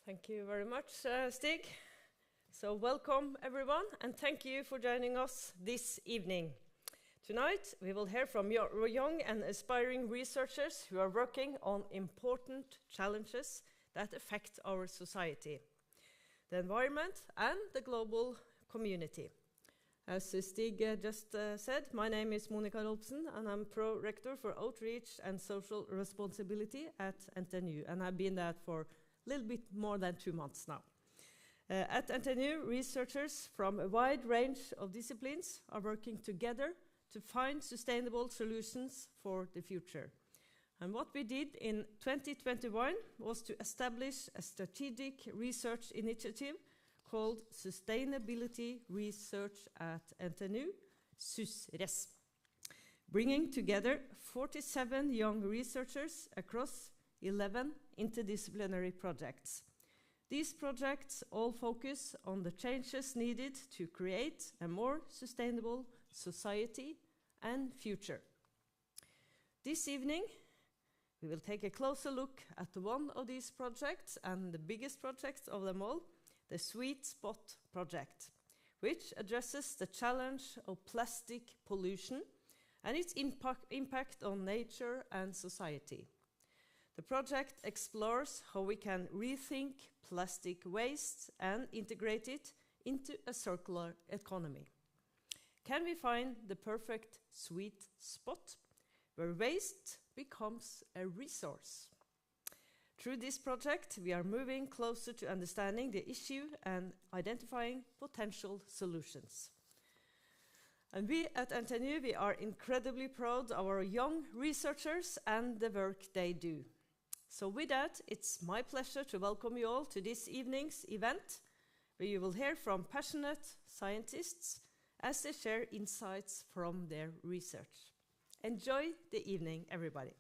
Thank you very much, Stig. So welcome everyone, and thank you for joining us this evening. Tonight we will hear from young and aspiring researchers who are working on important challenges that affect our society, the environment and the global community. As Stig just said, my name is Monica Rolfsen and I'm Pro-Rector for Outreach and Social Responsibility at NTNU, and I've been that for a little bit more than 2 months now. At NTNU, researchers from a wide range of disciplines are working together to find sustainable solutions for the future. And what we did in 2021 was to establish a strategic research initiative called Sustainability Research at NTNU, SUSRES, bringing together 47 young researchers across 11 interdisciplinary projects. These projects all focus on the changes needed to create a more sustainable society and future. This evening, we will take a closer look at one of these projects and the biggest project of them all, the Sweet Spot project, which addresses the challenge of plastic pollution and its impact on nature and society. The project explores how we can rethink plastic waste and integrate it into a circular economy. Can we find the perfect sweet spot where waste becomes a resource? Through this project, we are moving closer to understanding the issue and identifying potential solutions. And we at NTNU, we are incredibly proud of our young researchers and the work they do. So with that, it's my pleasure to welcome you all to this evening's event, where you will hear from passionate scientists as they share insights from their research. Enjoy the evening, everybody.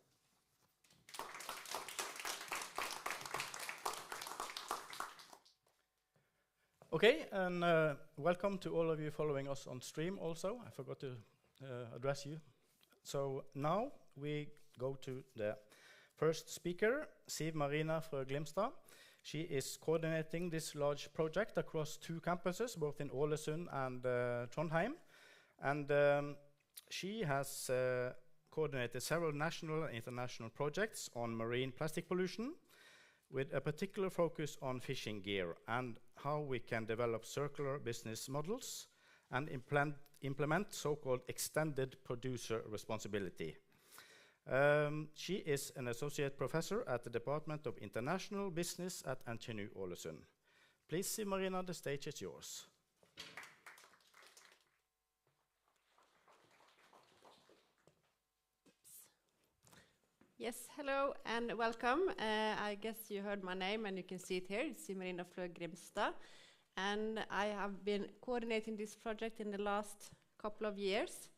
Okay, and welcome to all of you following us on stream also. I forgot to address you. So now we go to the first speaker, Siv Marina Flø Grimstad. She is coordinating this large project across 2 campuses, both in Ålesund and Trondheim. And she has coordinated several national and international projects on marine plastic pollution, with a particular focus on fishing gear and how we can develop circular business models and implement so-called extended producer responsibility. She is an associate professor at the Department of International Business at NTNU Ålesund. Please, Siv Marina, the stage is yours. Yes, hello and welcome. I guess you heard my name and you can see it here. It's Siv Marina Flø Grimstad. And I have been coordinating this project in the last couple of years.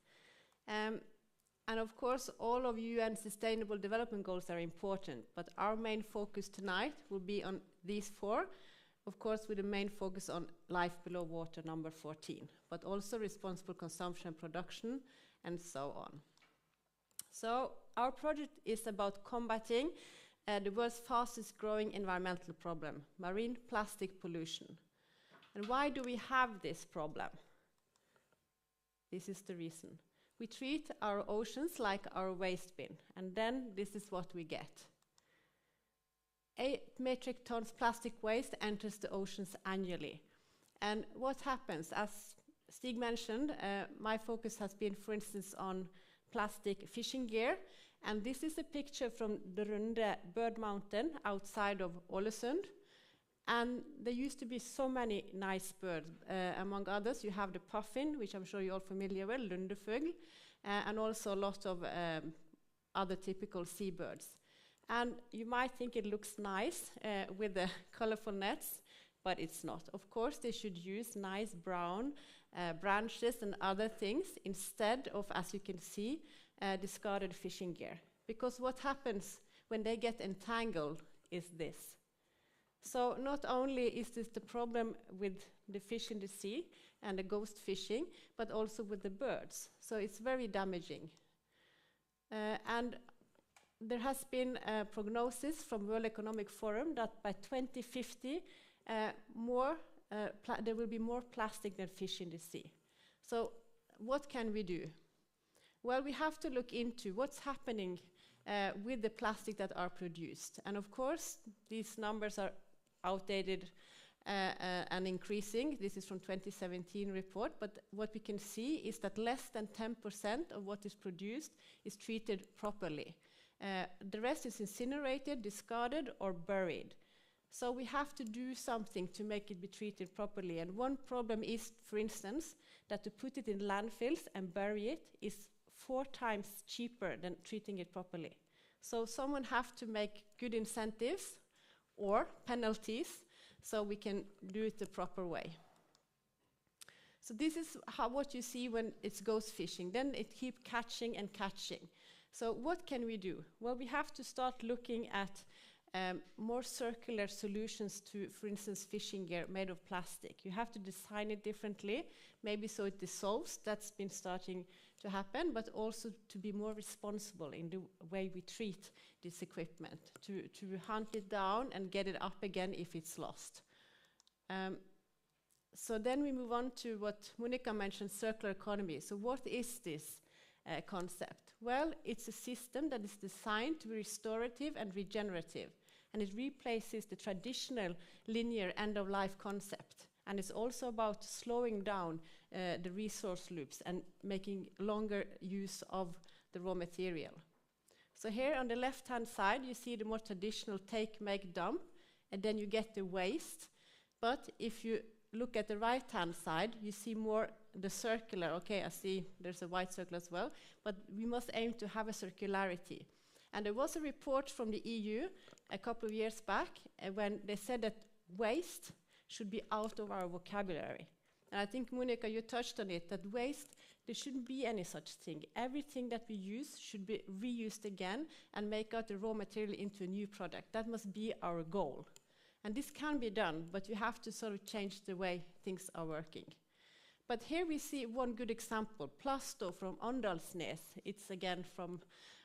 And of course, all of UN Sustainable Development Goals are important, but our main focus tonight will be on these 4, of course, with a main focus on life below water, number 14, but also responsible consumption and production, and so on. So our project is about combating the world's fastest growing environmental problem, marine plastic pollution. And why do we have this problem? This is the reason. We treat our oceans like our waste bin, and then this is what we get. 8 metric tons plastic waste enters the oceans annually. And what happens? As Stig mentioned, my focus has been, for instance, on plastic fishing gear. And this is a picture from the Runde Bird Mountain outside of Ålesund. And there used to be so many nice birds. Among others, you have the puffin, which I'm sure you're all familiar with, lundefugl, and also a lot of other typical seabirds. And you might think it looks nice with the colorful nets, but it's not. Of course, they should use nice brown branches and other things instead of, as you can see, discarded fishing gear. Because what happens when they get entangled is this. So not only is this the problem with the fish in the sea and the ghost fishing, but also with the birds. So it's very damaging. And there has been a prognosis from World Economic Forum that by 2050, there will be more plastic than fish in the sea. So what can we do? Well, we have to look into what's happening with the plastic that are produced. And of course, these numbers are outdated and increasing. This is from 2017 report, but what we can see is that less than 10% of what is produced is treated properly. The rest is incinerated, discarded, or buried. So we have to do something to make it be treated properly. And one problem is, for instance, that to put it in landfills and bury it is 4 times cheaper than treating it properly. So someone have to make good incentives or penalties so we can do it the proper way. So this is what you see when it goes fishing. Then it keeps catching and catching. So what can we do? Well, we have to start looking at more circular solutions to, for instance, fishing gear made of plastic. You have to design it differently, maybe so it dissolves. That's been starting to happen, but also to be more responsible in the way we treat this equipment, to hunt it down and get it up again if it's lost. So then we move on to what Monica mentioned, circular economy. So what is this concept? Well, it's a system that is designed to be restorative and regenerative, and it replaces the traditional linear end-of-life concept. And it's also about slowing down the resource loops and making longer use of the raw material. So here on the left-hand side, you see the more traditional take, make, dump, and then you get the waste. But if you look at the right-hand side, you see more the circular. Okay, I see there's a white circle as well, but we must aim to have a circularity. And there was a report from the EU a couple of years back when they said that waste should be out of our vocabulary. And I think, Monica, you touched on it, that waste, there shouldn't be any such thing. Everything that we use should be reused again and make out the raw material into a new product. That must be our goal. And this can be done, but you have to sort of change the way things are working. But here we see one good example, Plasto from Åndalsnes. It's again from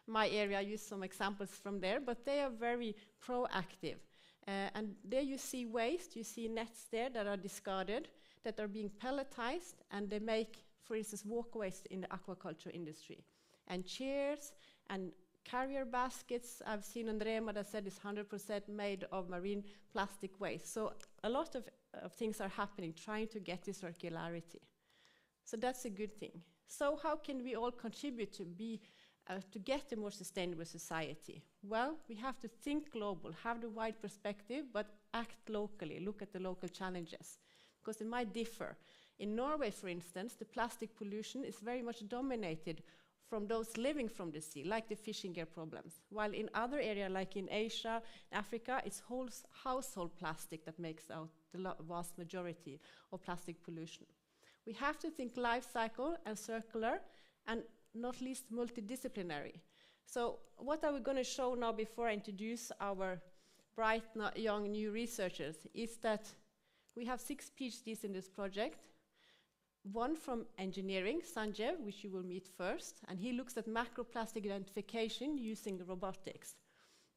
my area. I used some examples from there, but they are very proactive. And there you see waste, you see nets there that are discarded, that are being pelletized, and they make, for instance, walkways in the aquaculture industry. And chairs and carrier baskets, I've seen on Rema that said it's 100% made of marine plastic waste. So a lot of things are happening, trying to get this circularity. So that's a good thing. So how can we all contribute to get a more sustainable society? Well, we have to think global, have the wide perspective, but act locally, look at the local challenges, because they might differ. In Norway, for instance, the plastic pollution is very much dominated from those living from the sea, like the fishing gear problems. While in other areas, like in Asia, Africa, it's whole household plastic that makes out the vast majority of plastic pollution. We have to think life cycle and circular, and not least multidisciplinary. So what are we going to show now before I introduce our bright, young, new researchers is that we have 6 PhDs in this project. One from engineering, Sanjeev, which you will meet first, and he looks at macroplastic identification using robotics.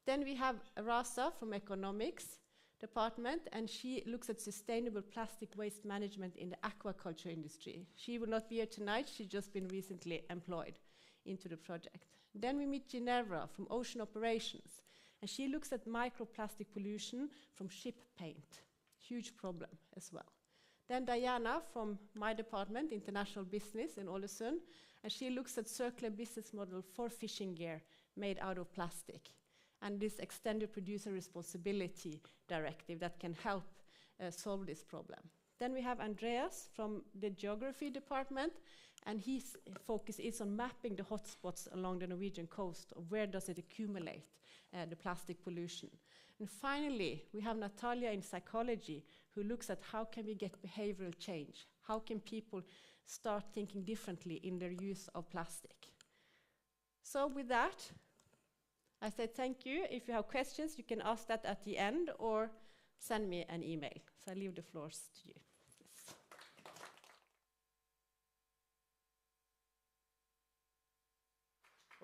Then we have Rasa from economics department, and she looks at sustainable plastic waste management in the aquaculture industry. She will not be here tonight, she's just been recently employed into the project. Then we meet Ginevra from ocean operations, and she looks at microplastic pollution from ship paint. Huge problem as well. Then Diana from my department, international business in Ålesund, and she looks at circular business model for fishing gear made out of plastic, and this extended producer responsibility directive that can help solve this problem. Then we have Andreas from the geography department, and his focus is on mapping the hotspots along the Norwegian coast, of where does it accumulate, the plastic pollution. And finally, we have Natalia in psychology, who looks at how can we get behavioral change? How can people start thinking differently in their use of plastic? So with that, I say thank you. If you have questions, you can ask that at the end or send me an email. So I leave the floors to you. Yes.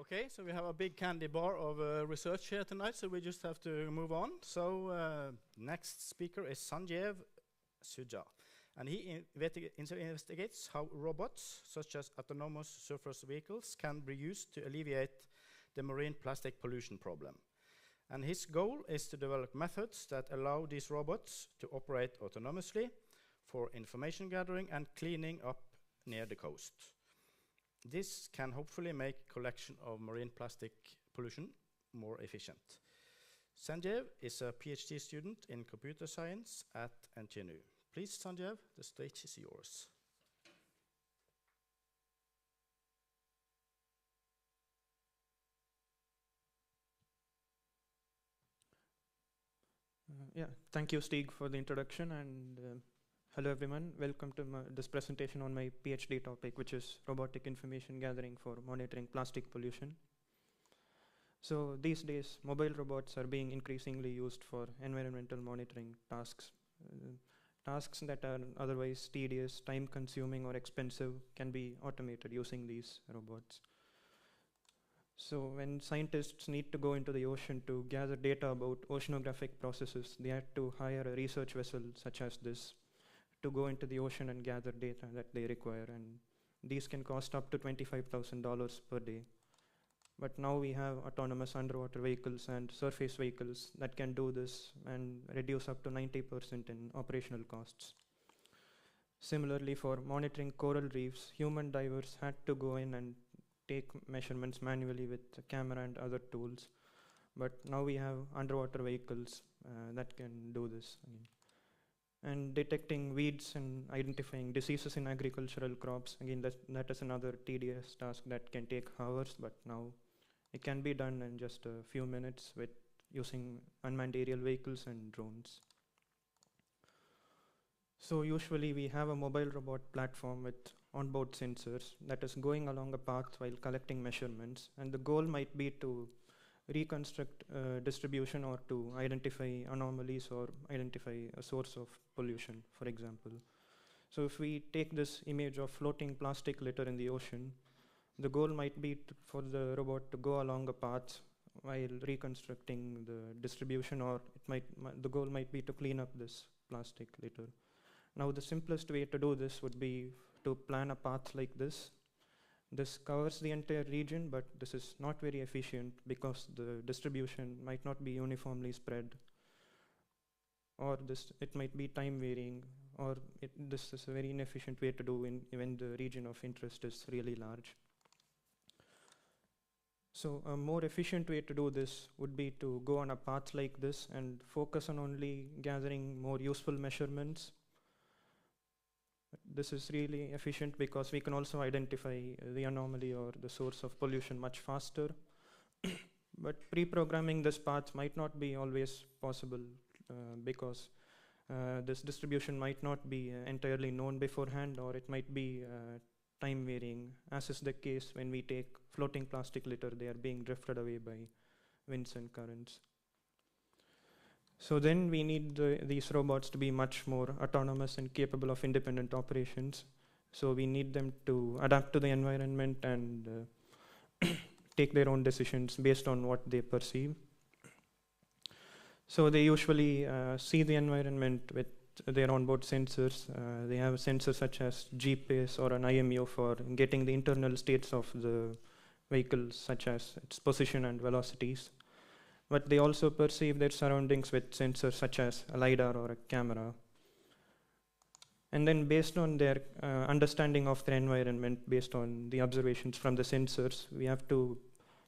Okay, so we have a big candy bar of research here tonight, so we just have to move on. So next speaker is Sanjeev Suja, and he investigates how robots, such as autonomous surface vehicles, can be used to alleviate the marine plastic pollution problem. And his goal is to develop methods that allow these robots to operate autonomously for information gathering and cleaning up near the coast. This can hopefully make collection of marine plastic pollution more efficient. Sanjeev is a PhD student in computer science at NTNU. Please, Sanjeev, the stage is yours. Thank you, Stig, for the introduction, and hello everyone. Welcome to this presentation on my PhD topic, which is robotic information gathering for monitoring plastic pollution. So these days, mobile robots are being increasingly used for environmental monitoring tasks. Tasks that are otherwise tedious, time-consuming, or expensive can be automated using these robots. So when scientists need to go into the ocean to gather data about oceanographic processes, they have to hire a research vessel such as this to go into the ocean and gather data that they require, and these can cost up to $25,000 per day. But now we have autonomous underwater vehicles and surface vehicles that can do this and reduce up to 90% in operational costs. Similarly, for monitoring coral reefs, human divers had to go in and take measurements manually with a camera and other tools. But now we have underwater vehicles that can do this. And detecting weeds and identifying diseases in agricultural crops, again, that is another tedious task that can take hours, but now it can be done in just a few minutes with using unmanned aerial vehicles and drones. So usually we have a mobile robot platform with onboard sensors that is going along a path while collecting measurements, and the goal might be to reconstruct distribution or to identify anomalies or identify a source of pollution, for example. So if we take this image of floating plastic litter in the ocean, the goal might be for the robot to go along a path while reconstructing the distribution, or the goal might be to clean up this plastic litter. Now the simplest way to do this would be to plan a path like this. This covers the entire region, but this is not very efficient because the distribution might not be uniformly spread, or it might be time varying, or this is a very inefficient way to do when the region of interest is really large. So a more efficient way to do this would be to go on a path like this and focus on only gathering more useful measurements. This is really efficient because we can also identify the anomaly or the source of pollution much faster. But pre-programming this path might not be always possible because this distribution might not be entirely known beforehand, or it might be time varying, as is the case when we take floating plastic litter. They are being drifted away by winds and currents. So then we need these robots to be much more autonomous and capable of independent operations. So we need them to adapt to the environment and take their own decisions based on what they perceive. So they usually see the environment with their onboard sensors. They have sensors such as GPS or an IMU for getting the internal states of the vehicle, such as its position and velocities. But they also perceive their surroundings with sensors such as a LiDAR or a camera. And then based on their understanding of their environment, based on the observations from the sensors, we have to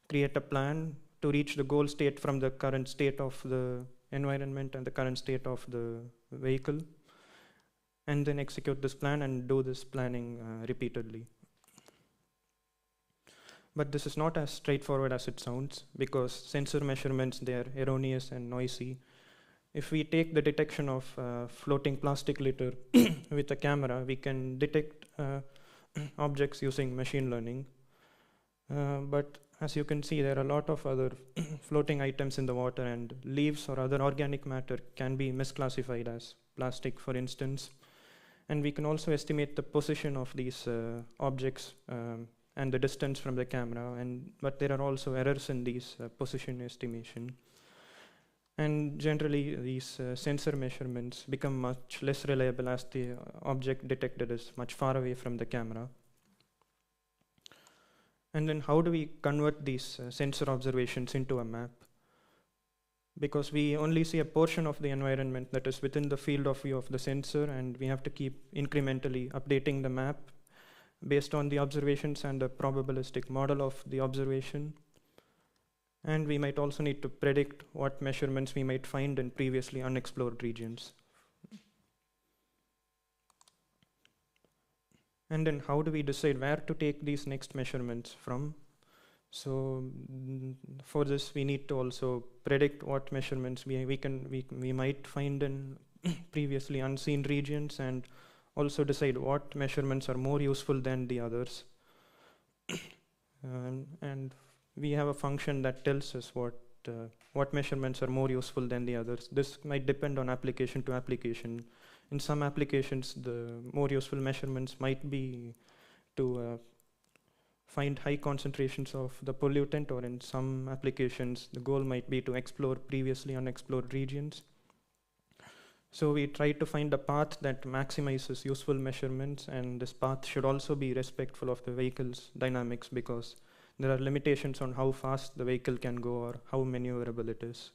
create a plan to reach the goal state from the current state of the environment and the current state of the vehicle, and then execute this plan and do this planning repeatedly. But this is not as straightforward as it sounds, because sensor measurements, they are erroneous and noisy. If we take the detection of floating plastic litter with a camera, we can detect objects using machine learning. But as you can see, there are a lot of other floating items in the water, and leaves or other organic matter can be misclassified as plastic, for instance. And we can also estimate the position of these objects and the distance from the camera, but there are also errors in these position estimation. And generally, these sensor measurements become much less reliable as the object detected is much far away from the camera. And then how do we convert these sensor observations into a map? Because we only see a portion of the environment that is within the field of view of the sensor, and we have to keep incrementally updating the map based on the observations and the probabilistic model of the observation. And we might also need to predict what measurements we might find in previously unexplored regions. And then how do we decide where to take these next measurements from? So for this, we need to also predict what measurements we might find in previously unseen regions, and also decide what measurements are more useful than the others. And we have a function that tells us what measurements are more useful than the others. This might depend on application to application. In some applications, the more useful measurements might be to find high concentrations of the pollutant, or in some applications, the goal might be to explore previously unexplored regions. So we try to find a path that maximizes useful measurements, and this path should also be respectful of the vehicle's dynamics, because there are limitations on how fast the vehicle can go or how maneuverable it is.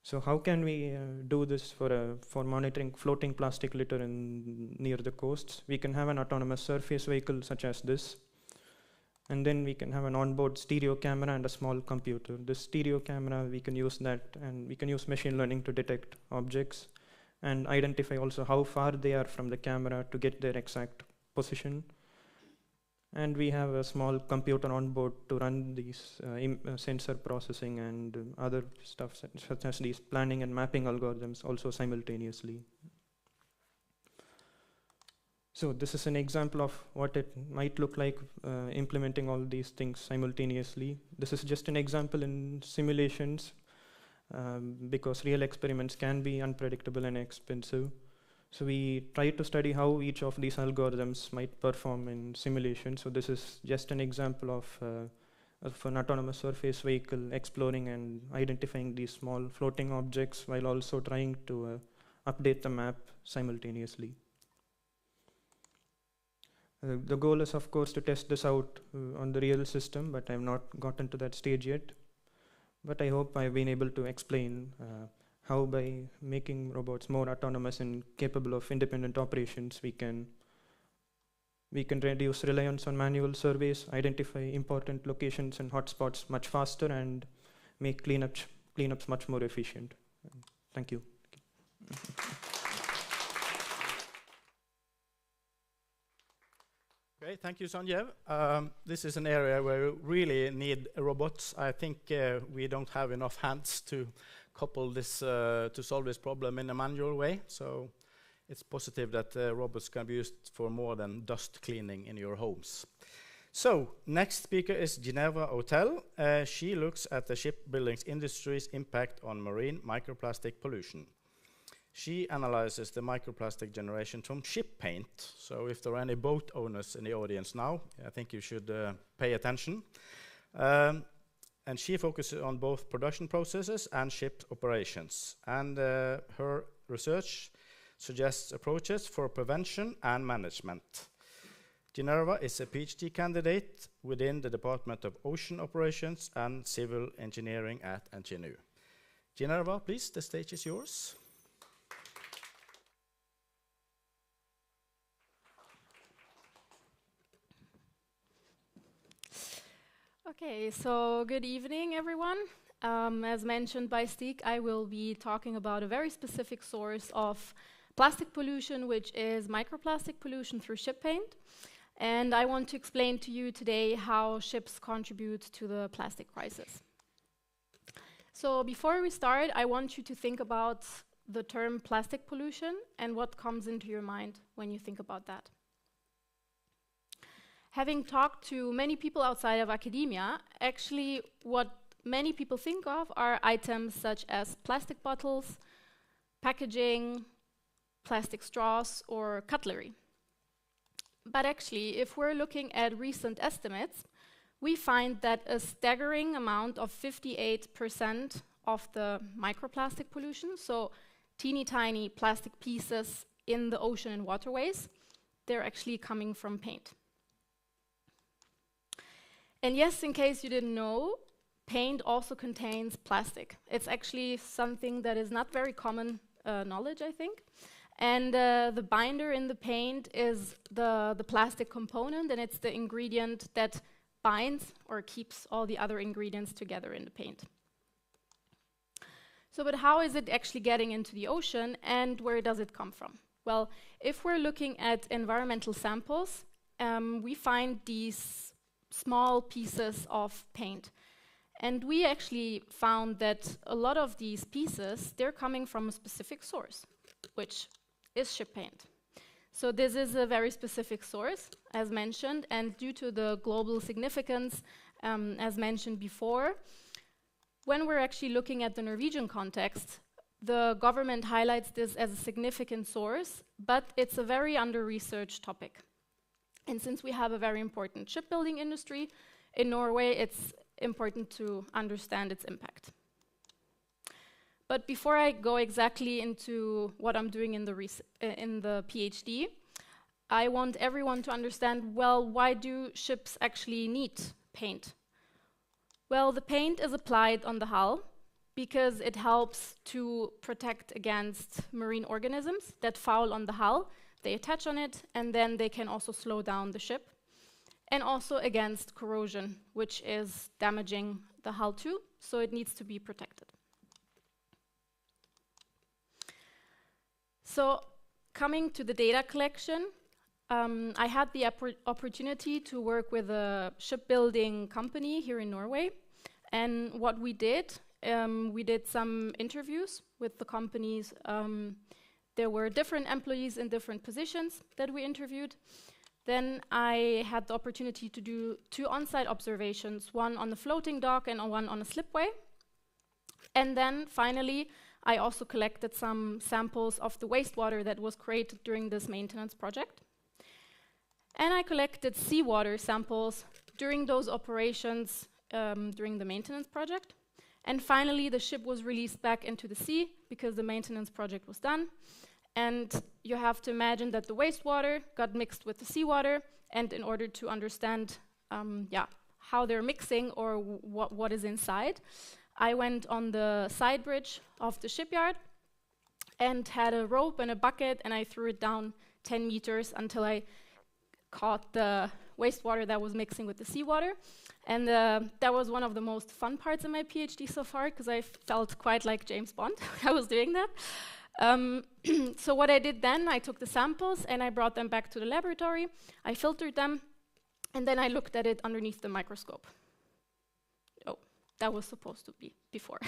So how can we do this for monitoring floating plastic litter near the coasts? We can have an autonomous surface vehicle such as this, and then we can have an onboard stereo camera and a small computer. This stereo camera, we can use that, and we can use machine learning to detect objects and identify also how far they are from the camera to get their exact position. And we have a small computer on board to run these sensor processing and other stuff such as these planning and mapping algorithms also simultaneously. So this is an example of what it might look like implementing all these things simultaneously. This is just an example in simulations, because real experiments can be unpredictable and expensive. So we try to study how each of these algorithms might perform in simulation. So this is just an example of an autonomous surface vehicle exploring and identifying these small floating objects while also trying to update the map simultaneously. The goal is, of course, to test this out on the real system, but I've not gotten to that stage yet. But I hope I've been able to explain how by making robots more autonomous and capable of independent operations, we can reduce reliance on manual surveys, identify important locations and hotspots much faster, and make cleanups much more efficient. Thank you. Okay, thank you, Sanjeev. This is an area where we really need robots. I think we don't have enough hands to couple this to solve this problem in a manual way. So it's positive that robots can be used for more than dust cleaning in your homes. So next speaker is Ginevra Hotel. She looks at the shipbuilding industry's impact on marine microplastic pollution. She analyzes the microplastic generation from ship paint. So if there are any boat owners in the audience now, I think you should pay attention. And she focuses on both production processes and ship operations. And her research suggests approaches for prevention and management. Ginevra is a PhD candidate within the Department of Ocean Operations and Civil Engineering at NTNU. Ginevra, please, the stage is yours. Okay, so good evening, everyone. As mentioned by Stig, I will be talking about a very specific source of plastic pollution, which is microplastic pollution through ship paint. And I want to explain to you today how ships contribute to the plastic crisis. So before we start, I want you to think about the term plastic pollution and what comes into your mind when you think about that. Having talked to many people outside of academia, actually what many people think of are items such as plastic bottles, packaging, plastic straws, or cutlery. But actually, if we're looking at recent estimates, we find that a staggering amount of 58% of the microplastic pollution, so teeny tiny plastic pieces in the ocean and waterways, they're actually coming from paint. And yes, in case you didn't know, paint also contains plastic. It's actually something that is not very common knowledge, I think. And the binder in the paint is the plastic component, and it's the ingredient that binds or keeps all the other ingredients together in the paint. So, but how is it actually getting into the ocean, and where does it come from? Well, if we're looking at environmental samples, we find these small pieces of paint. And we actually found that a lot of these pieces, they're coming from a specific source, which is ship paint. So this is a very specific source, as mentioned, and due to the global significance, as mentioned before, when we're actually looking at the Norwegian context, the government highlights this as a significant source, but it's a very under-researched topic. And since we have a very important shipbuilding industry in Norway, it's important to understand its impact. But before I go exactly into what I'm doing in the PhD, I want everyone to understand, well, why do ships actually need paint? Well, the paint is applied on the hull because it helps to protect against marine organisms that foul on the hull. They attach on it, and then they can also slow down the ship. And also against corrosion, which is damaging the hull too, so it needs to be protected. So, coming to the data collection, I had the opportunity to work with a shipbuilding company here in Norway. And what we did some interviews with the companies. There were different employees in different positions that we interviewed. Then I had the opportunity to do 2 on-site observations, one on the floating dock and one on a slipway. And then finally, I also collected some samples of the wastewater that was created during this maintenance project. And I collected seawater samples during those operations during the maintenance project. And finally, the ship was released back into the sea because the maintenance project was done. And you have to imagine that the wastewater got mixed with the seawater, and in order to understand how they're mixing or what is inside, I went on the side bridge of the shipyard and had a rope and a bucket, and I threw it down 10 meters until I caught the wastewater that was mixing with the seawater. And that was one of the most fun parts in my PhD so far, because I felt quite like James Bond when I was doing that. So what I did then, I took the samples and I brought them back to the laboratory. I filtered them, and then I looked at it underneath the microscope. Oh, that was supposed to be before.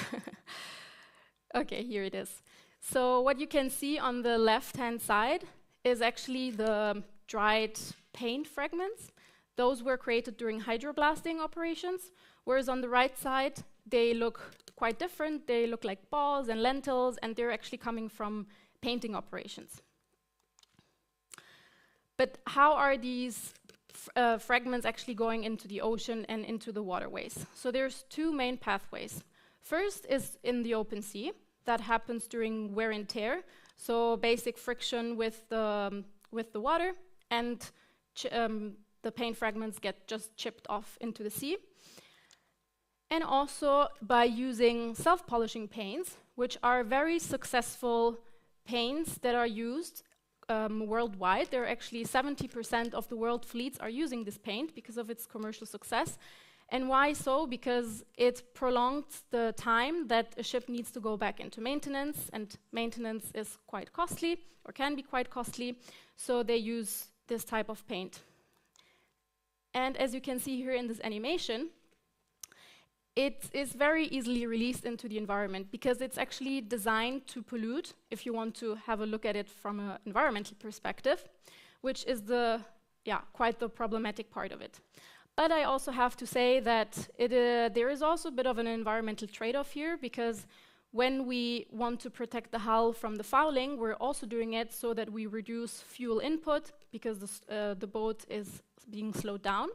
Okay, here it is. So what you can see on the left-hand side is actually the dried paint fragments. Those were created during hydroblasting operations, whereas on the right side, they look quite different. They look like balls and lentils, and they're actually coming from painting operations. But how are these fragments actually going into the ocean and into the waterways? So there's 2 main pathways. First is in the open sea. That happens during wear and tear, so basic friction with the water, and the paint fragments get just chipped off into the sea. And also by using self-polishing paints, which are very successful paints that are used worldwide. There are actually 70% of the world fleets are using this paint because of its commercial success. And why so? Because it prolongs the time that a ship needs to go back into maintenance, and maintenance is quite costly, or can be quite costly, so they use this type of paint. And as you can see here in this animation, it is very easily released into the environment because it's actually designed to pollute, if you want to have a look at it from an environmental perspective, which is quite the problematic part of it. But I also have to say that there is also a bit of an environmental trade-off here, because when we want to protect the hull from the fouling, we're also doing it so that we reduce fuel input because the boat is being slowed down,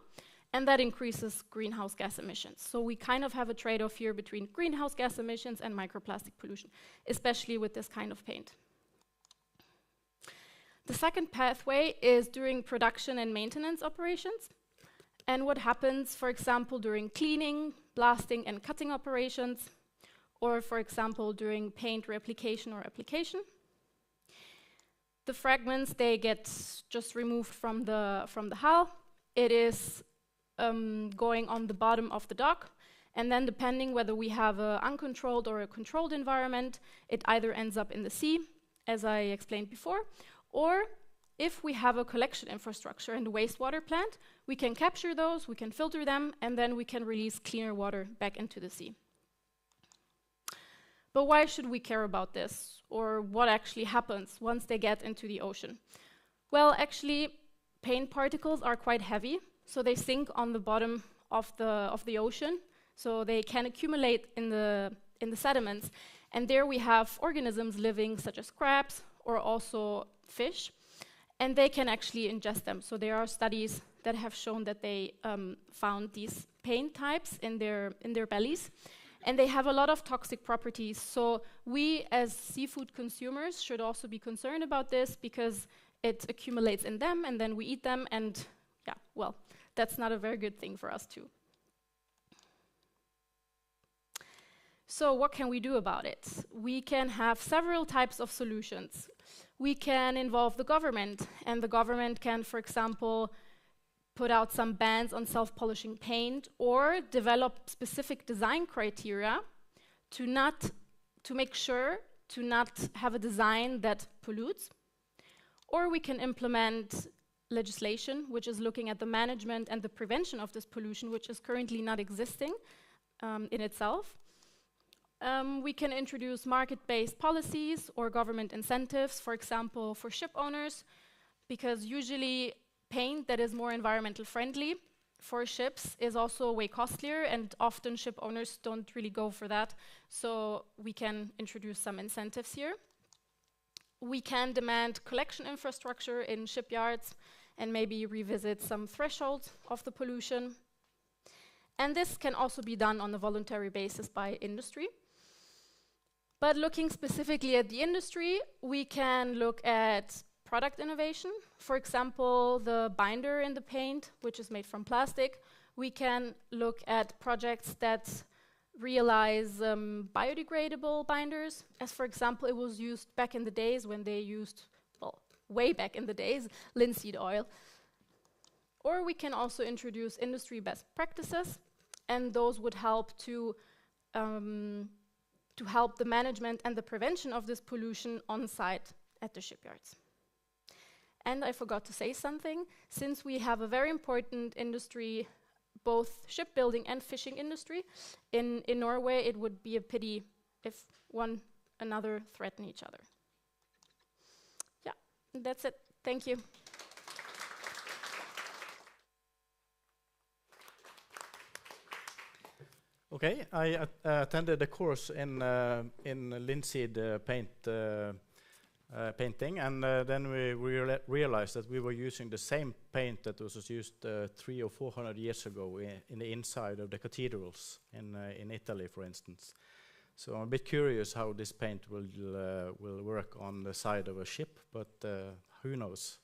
and that increases greenhouse gas emissions. So we kind of have a trade-off here between greenhouse gas emissions and microplastic pollution, especially with this kind of paint. The second pathway is during production and maintenance operations. And what happens, for example, during cleaning, blasting, and cutting operations, or for example, during paint reapplication or application. The fragments, they get just removed from the hull. It is going on the bottom of the dock, and then depending whether we have an uncontrolled or a controlled environment, it either ends up in the sea, as I explained before, or if we have a collection infrastructure and a wastewater plant, we can capture those, we can filter them, and then we can release cleaner water back into the sea. But why should we care about this? Or what actually happens once they get into the ocean? Well, actually, paint particles are quite heavy, so they sink on the bottom of the ocean, so they can accumulate in the sediments. And there we have organisms living, such as crabs or also fish, and they can actually ingest them. So there are studies that have shown that they found these paint types in their bellies. And they have a lot of toxic properties. So we as seafood consumers should also be concerned about this because it accumulates in them and then we eat them, and yeah, well, that's not a very good thing for us too. So what can we do about it? We can have several types of solutions. We can involve the government, and the government can, for example, put out some bans on self-polishing paint or develop specific design criteria to make sure to not have a design that pollutes. Or we can implement legislation which is looking at the management and the prevention of this pollution, which is currently not existing in itself. We can introduce market-based policies or government incentives, for example, for ship owners, because usually paint that is more environmental friendly for ships is also way costlier, and often ship owners don't really go for that. So we can introduce some incentives here. We can demand collection infrastructure in shipyards and maybe revisit some thresholds of the pollution. And this can also be done on a voluntary basis by industry. But looking specifically at the industry, we can look at product innovation. For example, the binder in the paint, which is made from plastic. We can look at projects that realize biodegradable binders, as for example, it was used back in the days when they used, well, way back in the days, linseed oil. Or we can also introduce industry best practices, and those would help to help the management and the prevention of this pollution on site at the shipyards. And I forgot to say something. Since we have a very important industry, both shipbuilding and fishing industry, in Norway, it would be a pity if one another threaten each other. Yeah, that's it. Thank you. Okay, I attended a course in linseed painting, and then we realized that we were using the same paint that was used 300 or 400 years ago in the inside of the cathedrals in Italy, for instance. So I'm a bit curious how this paint will work on the side of a ship, but who knows?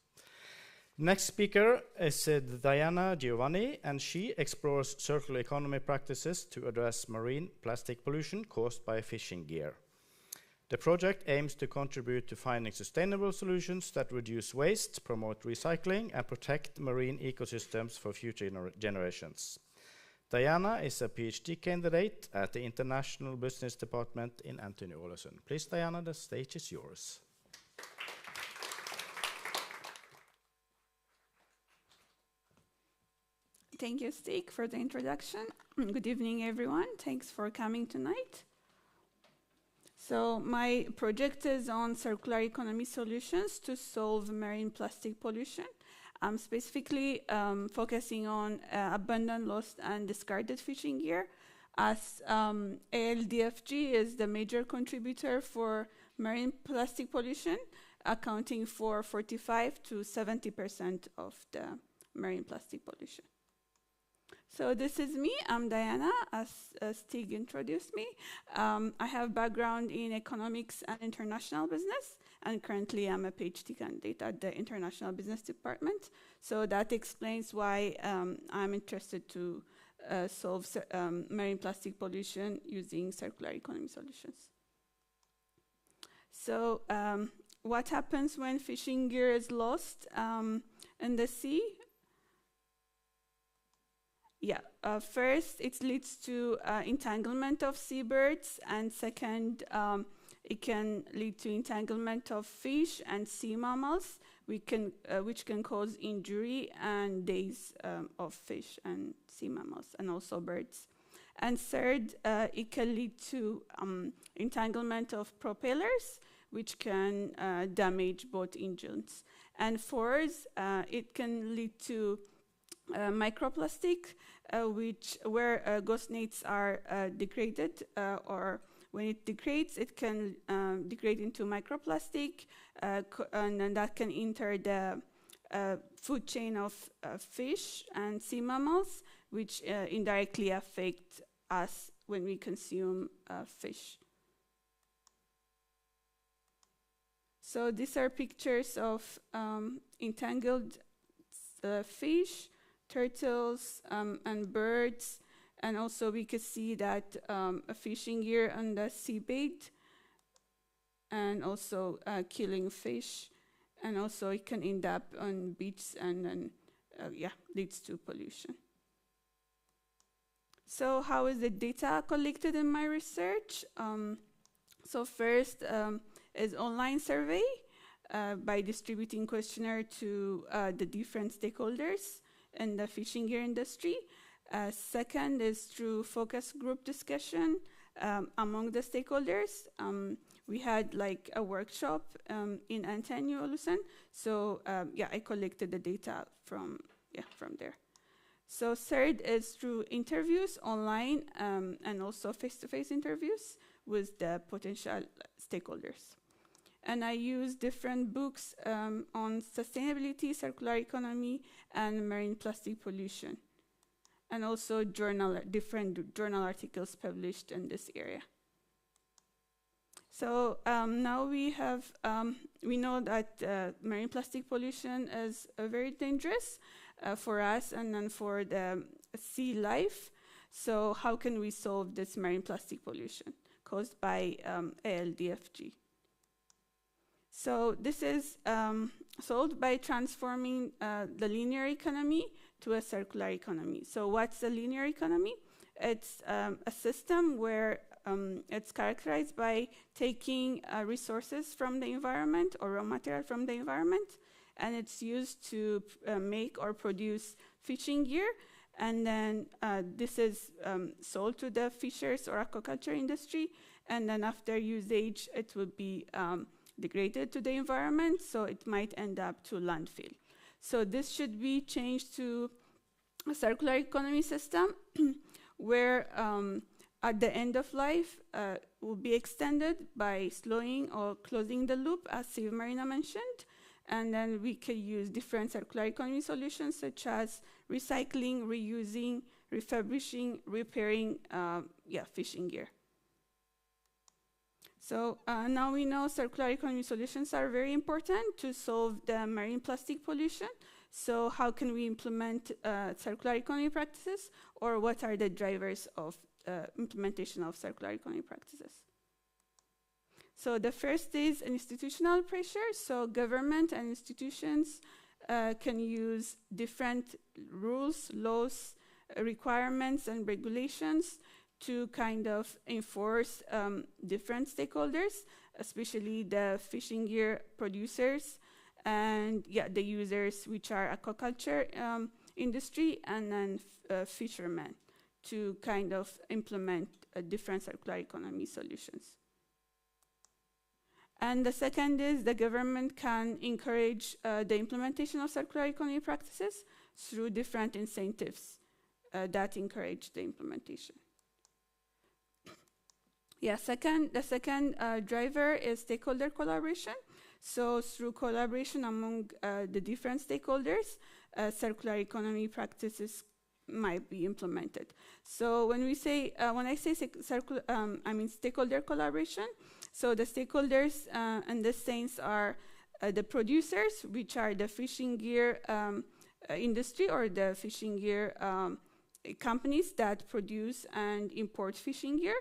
Next speaker is Diana Giovanni, and she explores circular economy practices to address marine plastic pollution caused by fishing gear. The project aims to contribute to finding sustainable solutions that reduce waste, promote recycling, and protect marine ecosystems for future generations. Diana is a PhD candidate at the International Business Department in NTNU Ålesund. Please, Diana, the stage is yours. Thank you, Stig, for the introduction. Good evening, everyone. Thanks for coming tonight. So my project is on circular economy solutions to solve marine plastic pollution. I'm specifically focusing on abandoned, lost, and discarded fishing gear. as ALDFG is the major contributor for marine plastic pollution, accounting for 45 to 70% of the marine plastic pollution. So this is me. I'm Diana, as Stig introduced me. I have background in economics and international business, and currently I'm a PhD candidate at the International Business Department. So that explains why I'm interested to solve marine plastic pollution using circular economy solutions. So what happens when fishing gear is lost in the sea? Yeah, first it leads to entanglement of seabirds, and second, it can lead to entanglement of fish and sea mammals, which can cause injury and deaths of fish and sea mammals, and also birds. And third, it can lead to entanglement of propellers, which can damage boat engines. And fourth, it can lead to microplastic, where ghosts are degraded, or when it degrades, it can degrade into microplastic, and then that can enter the food chain of fish and sea mammals, which indirectly affect us when we consume fish. So these are pictures of entangled fish, turtles, and birds. And also we could see that a fishing gear on the seabed, and also killing fish. And also it can end up on beach, and then leads to pollution. So how is the data collected in my research? So first is online survey by distributing questionnaire to the different stakeholders in the fishing gear industry. Second is through focus group discussion among the stakeholders. We had like a workshop in NTNU Ålesund. So I collected the data from there. So third is through interviews online and also face-to-face interviews with the potential stakeholders. And I use different books on sustainability, circular economy, and marine plastic pollution. And also different journal articles published in this area. So now we know that marine plastic pollution is very dangerous for us and then for the sea life. So how can we solve this marine plastic pollution caused by ALDFG? So this is solved by transforming the linear economy to a circular economy. So what's a linear economy? It's a system where it's characterized by taking resources from the environment or raw material from the environment, and it's used to make or produce fishing gear. And then this is sold to the fishers or aquaculture industry, and then after usage, it will be degraded to the environment, so it might end up to landfill. So this should be changed to a circular economy system where at the end of life will be extended by slowing or closing the loop, as Siv Marina mentioned. And then we could use different circular economy solutions such as recycling, reusing, refurbishing, repairing fishing gear. So now we know circular economy solutions are very important to solve the marine plastic pollution. So how can we implement circular economy practices, or what are the drivers of implementation of circular economy practices? So the first is institutional pressure. So government and institutions can use different rules, laws, requirements, and regulations to kind of enforce different stakeholders, especially the fishing gear producers and the users, which are aquaculture industry, and then fishermen, to kind of implement different circular economy solutions. And the second is the government can encourage the implementation of circular economy practices through different incentives that encourage the implementation. Yeah, the second driver is stakeholder collaboration. So through collaboration among the different stakeholders, circular economy practices might be implemented. So when I say I mean stakeholder collaboration. So the stakeholders in this sense are the producers, which are the fishing gear industry or the fishing gear companies that produce and import fishing gear.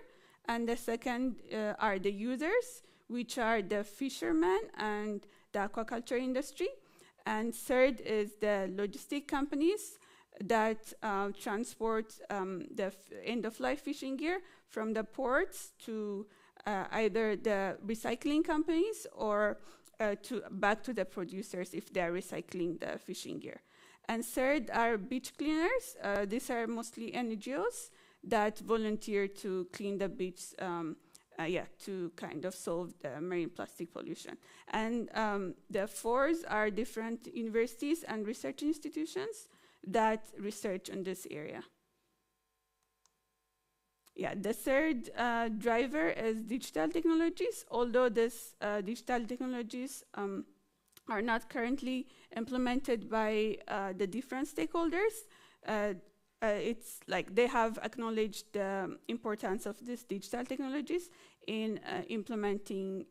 And the second are the users, which are the fishermen and the aquaculture industry. And third is the logistic companies that transport the end-of-life fishing gear from the ports to either the recycling companies or back to the producers if they are recycling the fishing gear. And third are beach cleaners. These are mostly NGOs that volunteer to clean the beach, to kind of solve the marine plastic pollution. And the fourth are different universities and research institutions that research on this area. Yeah, the third driver is digital technologies. Although these digital technologies are not currently implemented by the different stakeholders, it's like they have acknowledged the importance of these digital technologies in implementing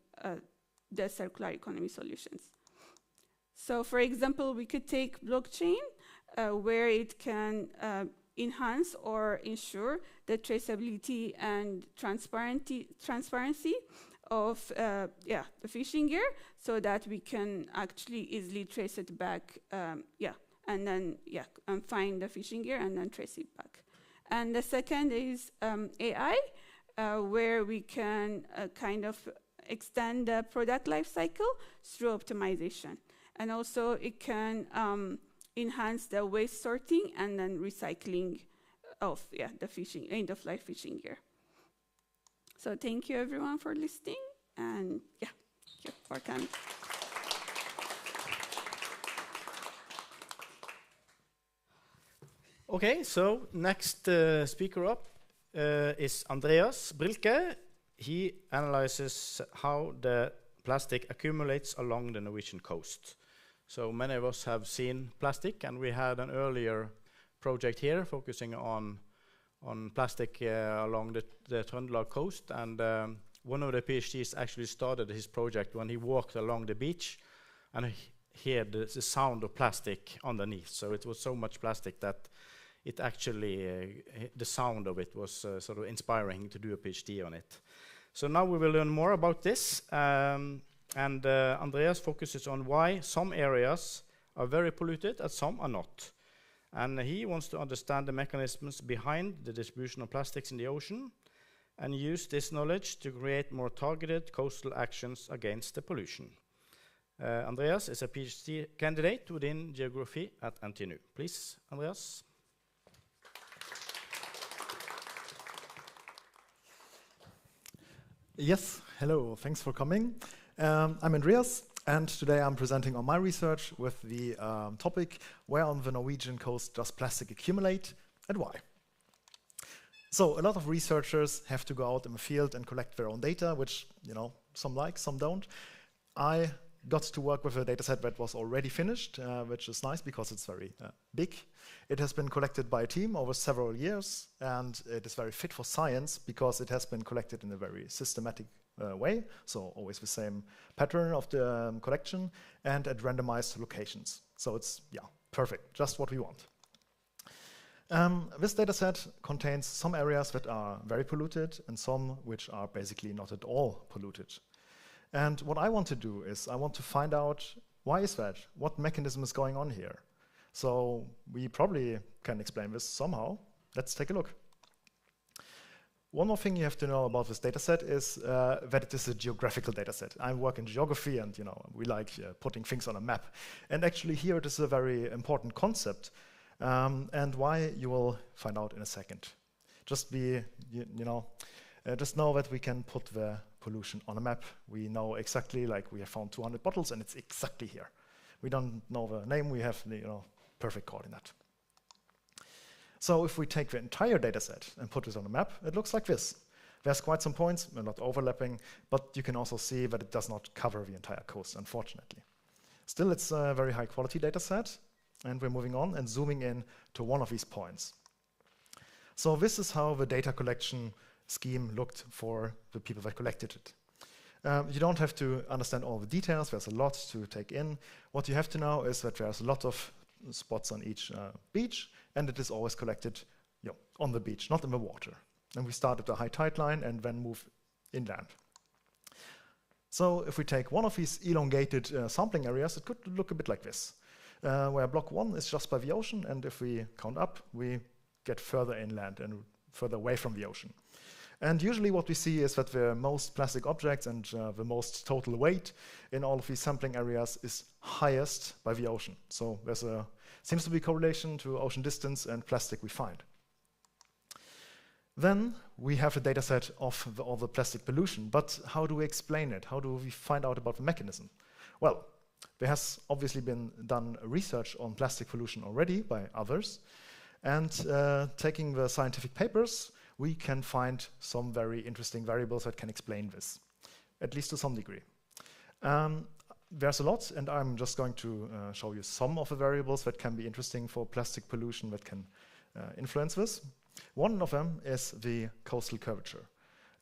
the circular economy solutions. So for example, we could take blockchain, where it can enhance or ensure the traceability and transparency of the fishing gear, so that we can actually easily trace it back, and then find the fishing gear and then trace it back. And the second is AI, where we can kind of extend the product life cycle through optimization. And also it can enhance the waste sorting and then recycling of the fishing end-of-life fishing gear. So thank you everyone for listening, and thank you for coming. Okay, so next speaker up is Andreas Brilke. He analyzes how the plastic accumulates along the Norwegian coast. So many of us have seen plastic, and we had an earlier project here focusing on plastic along the Trøndelag coast. And one of the PhDs actually started his project when he walked along the beach and heard the sound of plastic underneath. So it was so much plastic that it actually, the sound of it was sort of inspiring to do a PhD on it. So now we will learn more about this. And Andreas focuses on why some areas are very polluted and some are not. And he wants to understand the mechanisms behind the distribution of plastics in the ocean and use this knowledge to create more targeted coastal actions against the pollution. Andreas is a PhD candidate within geography at NTNU. Please, Andreas. Yes, hello, thanks for coming. I'm Andreas, and today I'm presenting on my research with the topic, where on the Norwegian coast does plastic accumulate and why? So a lot of researchers have to go out in the field and collect their own data, which, some like, some don't. I got to work with a data set that was already finished, which is nice because it's very big. It has been collected by a team over several years, and it is very fit for science because it has been collected in a very systematic way, so always the same pattern of the collection, and at randomized locations. So it's, perfect, just what we want. This dataset contains some areas that are very polluted and some which are basically not at all polluted. And what I want to do is I want to find out, why is that? What mechanism is going on here? So we probably can explain this somehow. Let's take a look. One more thing you have to know about this dataset is that it is a geographical dataset. I work in geography, and we like putting things on a map. And actually here it is a very important concept, and why you will find out in a second. Just just know that we can put the pollution on a map. We know exactly, like we have found 200 bottles, and it's exactly here. We don't know the name. We have the perfect coordinate. So if we take the entire data set and put this on a map, it looks like this. There's quite some points, a lot overlapping, but you can also see that it does not cover the entire coast, unfortunately. Still, it's a very high quality data set, and we're moving on and zooming in to one of these points. So this is how the data collection scheme looked for the people that collected it. You don't have to understand all the details, there's a lot to take in. What you have to know is that there's a lot of spots on each beach, and it is always collected on the beach, not in the water. And we start at the high tide line and then move inland. So if we take one of these elongated sampling areas, it could look a bit like this, where block 1 is just by the ocean, and if we count up, we get further inland and further away from the ocean. And usually what we see is that the most plastic objects and the most total weight in all of these sampling areas is highest by the ocean. So there's seems to be a correlation to ocean distance and plastic we find. Then we have a data set of all the plastic pollution, but how do we explain it? How do we find out about the mechanism? Well, there has obviously been done research on plastic pollution already by others, and taking the scientific papers, we can find some very interesting variables that can explain this, at least to some degree. There's a lot, and I'm just going to show you some of the variables that can be interesting for plastic pollution that can influence this. One of them is the coastal curvature.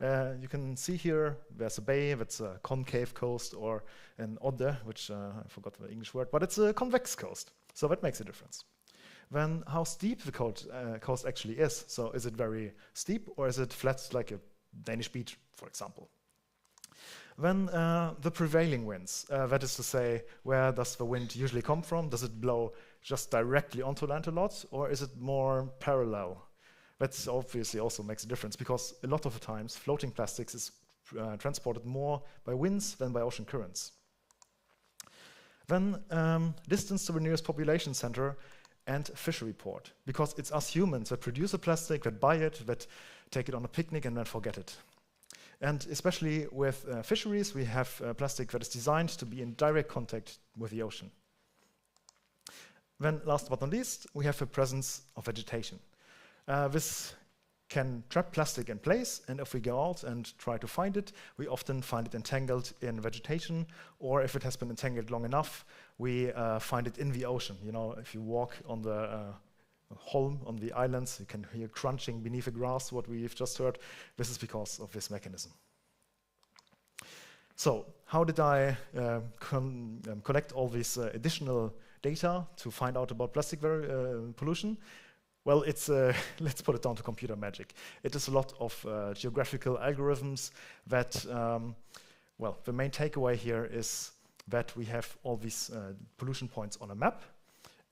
You can see here there's a bay that's a concave coast, or an odde, which I forgot the English word, but it's a convex coast, so that makes a difference. Then how steep the coast actually is. So is it very steep, or is it flat like a Danish beach, for example? Then the prevailing winds, that is to say, where does the wind usually come from? Does it blow just directly onto land a lot, or is it more parallel? That obviously also makes a difference, because a lot of the times floating plastics is transported more by winds than by ocean currents. Then distance to the nearest population center and fishery port, because it's us humans that produce the plastic, that buy it, that take it on a picnic and then forget it. And especially with fisheries, we have plastic that is designed to be in direct contact with the ocean. Then last but not least, we have the presence of vegetation. This can trap plastic in place, and if we go out and try to find it, we often find it entangled in vegetation, or if it has been entangled long enough, we find it in the ocean. You know, if you walk on the holm on the islands, you can hear crunching beneath the grass, what we've just heard. This is because of this mechanism. So how did I collect all this additional data to find out about plastic pollution? Well, it's let's put it down to computer magic. It is a lot of geographical algorithms that, well, the main takeaway here is that we have all these pollution points on a map.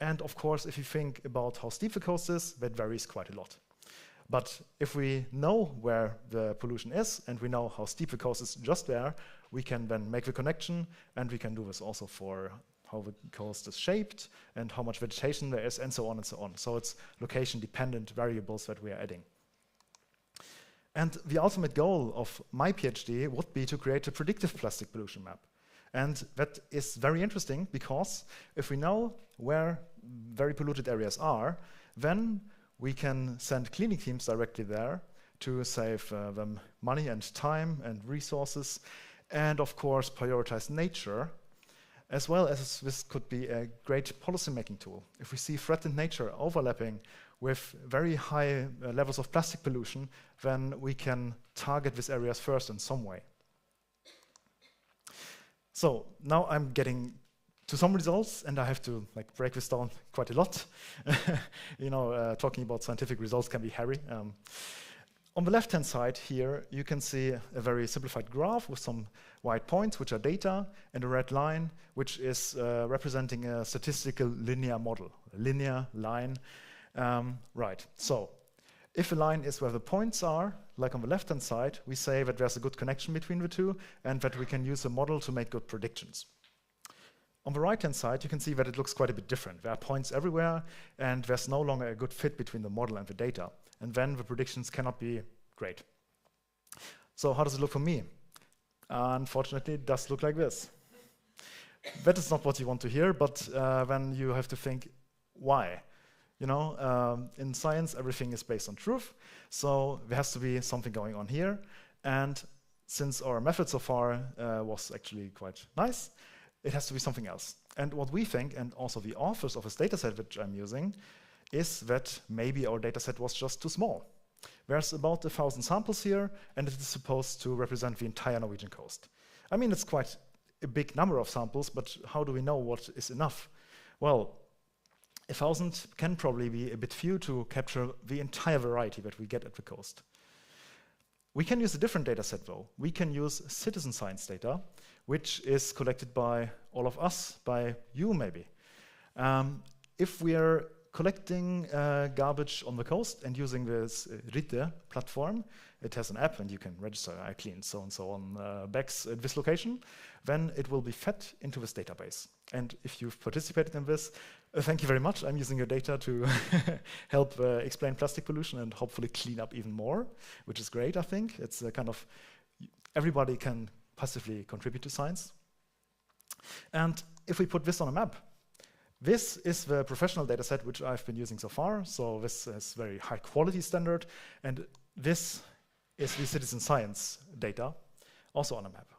And of course, if you think about how steep the coast is, that varies quite a lot. But if we know where the pollution is, and we know how steep the coast is just there, we can then make the connection, and we can do this also for how the coast is shaped, and how much vegetation there is, and so on and so on. So it's location-dependent variables that we are adding. And the ultimate goal of my PhD would be to create a predictive plastic pollution map. And that is very interesting, because if we know where very polluted areas are, then we can send cleaning teams directly there to save them money and time and resources, and of course prioritize nature, as well as this could be a great policy-making tool. If we see threatened nature overlapping with very high levels of plastic pollution, then we can target these areas first in some way. So now I'm getting to some results, and I have to break this down quite a lot. You know, talking about scientific results can be hairy. On the left-hand side here, you can see a very simplified graph with some white points, which are data, and a red line, which is representing a statistical linear model, a linear line. Right, so if a line is where the points are, like on the left-hand side, we say that there's a good connection between the two, and that we can use a model to make good predictions. On the right-hand side, you can see that it looks quite a bit different. There are points everywhere, and there's no longer a good fit between the model and the data. And then the predictions cannot be great. So how does it look for me? Unfortunately, it does look like this. That is not what you want to hear, but then you have to think, why? You know, in science, everything is based on truth, so there has to be something going on here. And since our method so far was actually quite nice, it has to be something else. And what we think, and also the authors of this dataset which I'm using, is that maybe our dataset was just too small. There's about 1,000 samples here, and it is supposed to represent the entire Norwegian coast. I mean, it's quite a big number of samples, but how do we know what is enough? Well, 1,000 can probably be a bit few to capture the entire variety that we get at the coast. We can use a different data set though. We can use citizen science data, which is collected by all of us, by you maybe. If we are collecting garbage on the coast and using this Rite platform, it has an app and you can register, I cleaned so and so on bags at this location, then it will be fed into this database. And if you've participated in this, thank you very much. I'm using your data to help explain plastic pollution and hopefully clean up even more, which is great, I think. It's a kind of, everybody can passively contribute to science. And if we put this on a map, this is the professional data set which I've been using so far. So this is very high quality standard. And this is the citizen science data, also on a map.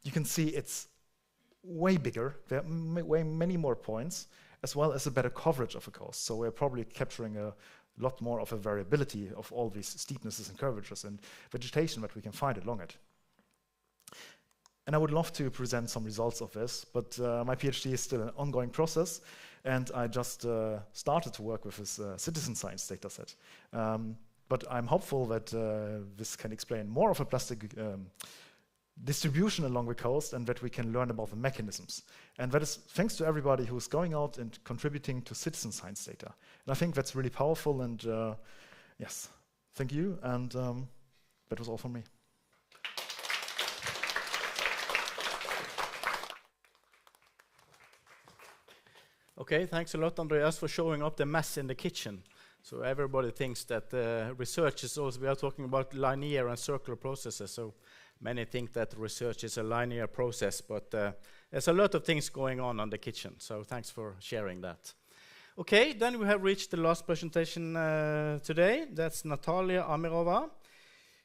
You can see it's way bigger. There are way many more points, as well as a better coverage of the coast. So we're probably capturing a lot more of a variability of all these steepnesses and curvatures and vegetation that we can find along it. And I would love to present some results of this, but my PhD is still an ongoing process, and I just started to work with this citizen science dataset. But I'm hopeful that this can explain more of a plastic distribution along the coast and that we can learn about the mechanisms. And that is thanks to everybody who's going out and contributing to citizen science data. And I think that's really powerful, and yes, thank you, and that was all from me. Okay, thanks a lot, Andreas, for showing up the mess in the kitchen. So everybody thinks that research is also, we are talking about linear and circular processes, so many think that research is a linear process, but there's a lot of things going on the kitchen, so thanks for sharing that. Okay, then we have reached the last presentation today. That's Natalia Amirova.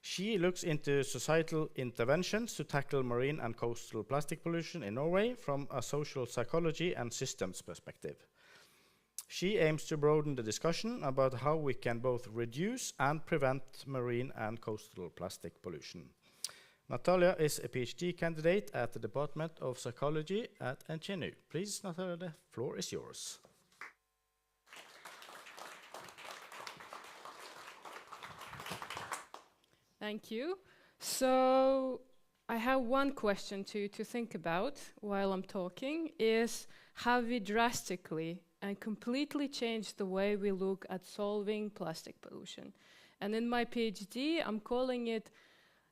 She looks into societal interventions to tackle marine and coastal plastic pollution in Norway from a social psychology and systems perspective. She aims to broaden the discussion about how we can both reduce and prevent marine and coastal plastic pollution. Natalia is a PhD candidate at the Department of Psychology at NTNU. Please, Natalia, the floor is yours. Thank you. So I have one question to think about while I'm talking, is have we drastically and completely changed the way we look at solving plastic pollution? And in my PhD, I'm calling it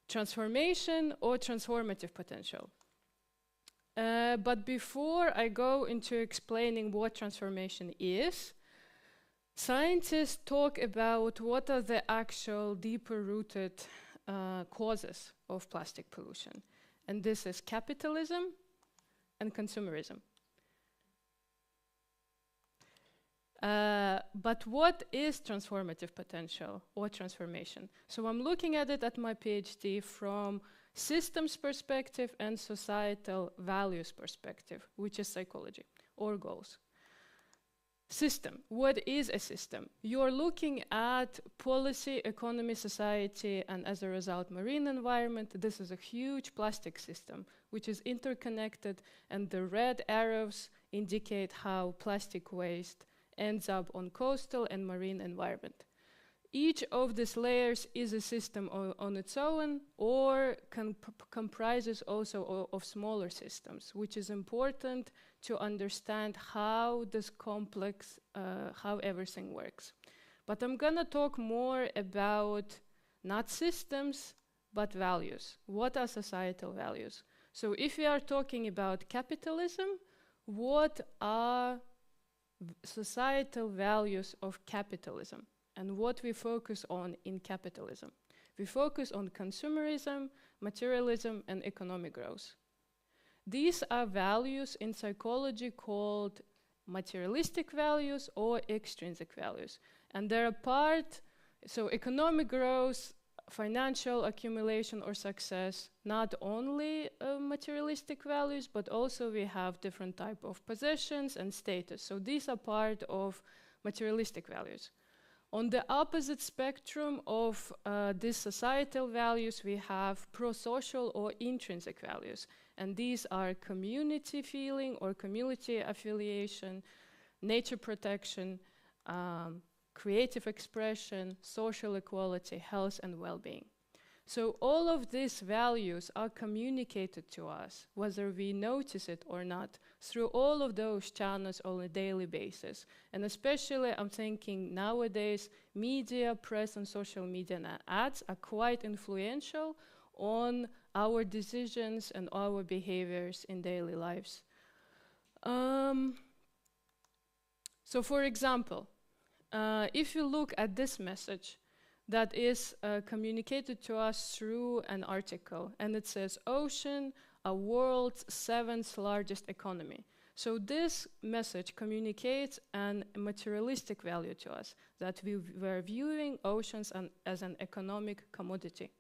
transformation or transformative potential. But before I go into explaining what transformation is, scientists talk about what are the actual deeper-rooted causes of plastic pollution. And this is capitalism and consumerism. But what is transformative potential or transformation? So I'm looking at it at my PhD from systems perspective and societal values perspective, which is psychology or goals. System. What is a system? You're looking at policy, economy, society, and as a result, marine environment. This is a huge plastic system, which is interconnected, and the red arrows indicate how plastic waste ends up on coastal and marine environment. Each of these layers is a system on its own, or comprises also of smaller systems, which is important to understand how this complex, how everything works. But I'm gonna talk more about not systems, but values. What are societal values? So if we are talking about capitalism, what are societal values of capitalism? And what we focus on in capitalism. We focus on consumerism, materialism, and economic growth. These are values in psychology called materialistic values or extrinsic values. And they're so economic growth, financial accumulation or success, not only materialistic values, but also we have different type of possessions and status. So these are part of materialistic values. On the opposite spectrum of these societal values, we have pro-social or intrinsic values. And these are community feeling or community affiliation, nature protection, creative expression, social equality, health and well-being. So all of these values are communicated to us, whether we notice it or not, through all of those channels on a daily basis. And especially I'm thinking nowadays, media, press and social media and ads are quite influential on our decisions and our behaviors in daily lives. So for example, if you look at this message that is communicated to us through an article, and it says, ocean, a world's 7th largest economy. So this message communicates a materialistic value to us, that we were viewing oceans as an economic commodity.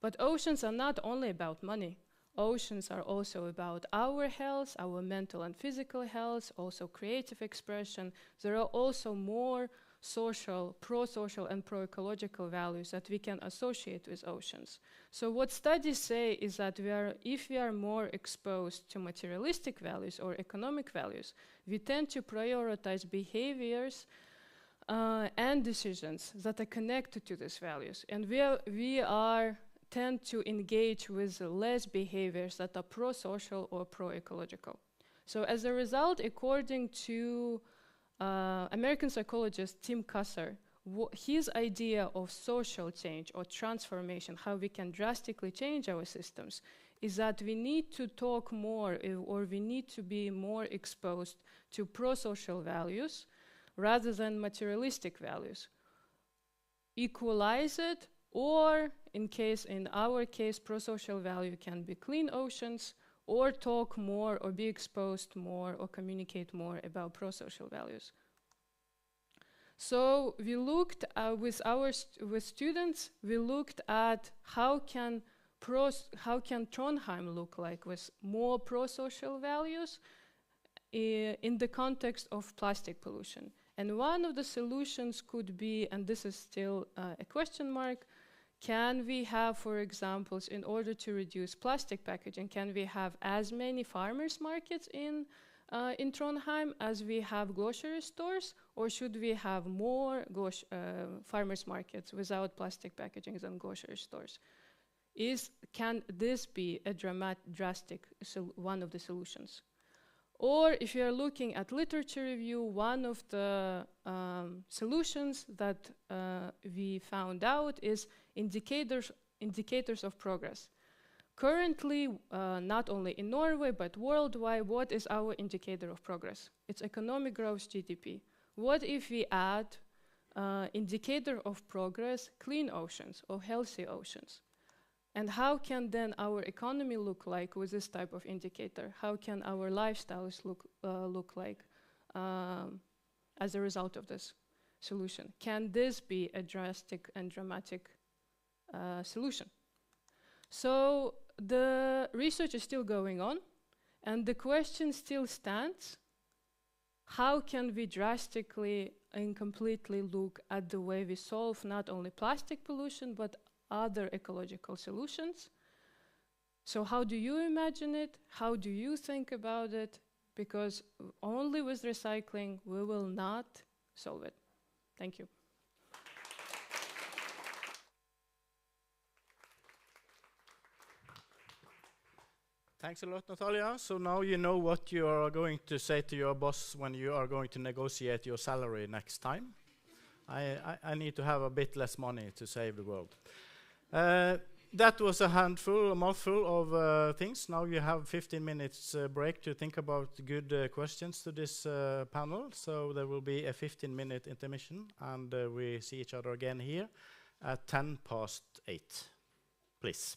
But oceans are not only about money. Oceans are also about our health, our mental and physical health, also creative expression. There are also more social, pro-social and pro-ecological values that we can associate with oceans. So what studies say is that if we are more exposed to materialistic values or economic values, we tend to prioritize behaviors and decisions that are connected to these values. And we tend to engage with less behaviors that are pro-social or pro-ecological. So as a result, according to American psychologist Tim Kasser, his idea of social change or transformation, how we can drastically change our systems, is that we need to talk more or we need to be more exposed to pro-social values rather than materialistic values. Equalize it, or in our case, pro-social value can be clean oceans, or talk more or be exposed more or communicate more about pro-social values. So we looked with students, we looked at how can Trondheim look like with more pro-social values in the context of plastic pollution. And one of the solutions could be, and this is still a question mark, can we have, for example, in order to reduce plastic packaging, can we have as many farmers markets in Trondheim as we have grocery stores, or should we have more farmers markets without plastic packaging than grocery stores? Can this be a drastic one of the solutions? Or if you are looking at literature review, one of the solutions that we found out is indicators of progress. Currently, not only in Norway, but worldwide, what is our indicator of progress? It's economic growth, GDP. What if we add indicator of progress, clean oceans or healthy oceans? And how can then our economy look like with this type of indicator? How can our lifestyles look like as a result of this solution? Can this be a drastic and dramatic solution? So the research is still going on, and the question still stands: how can we drastically and completely look at the way we solve not only plastic pollution, but other ecological solutions? So how do you imagine it? How do you think about it? Because only with recycling we will not solve it. Thank you. Thanks a lot, Natalia. So now you know what you are going to say to your boss when you are going to negotiate your salary next time. I need to have a bit less money to save the world. That was a mouthful of things. Now you have 15 minutes break to think about good questions to this panel. So there will be a 15-minute intermission, and we see each other again here at 8:10. Please.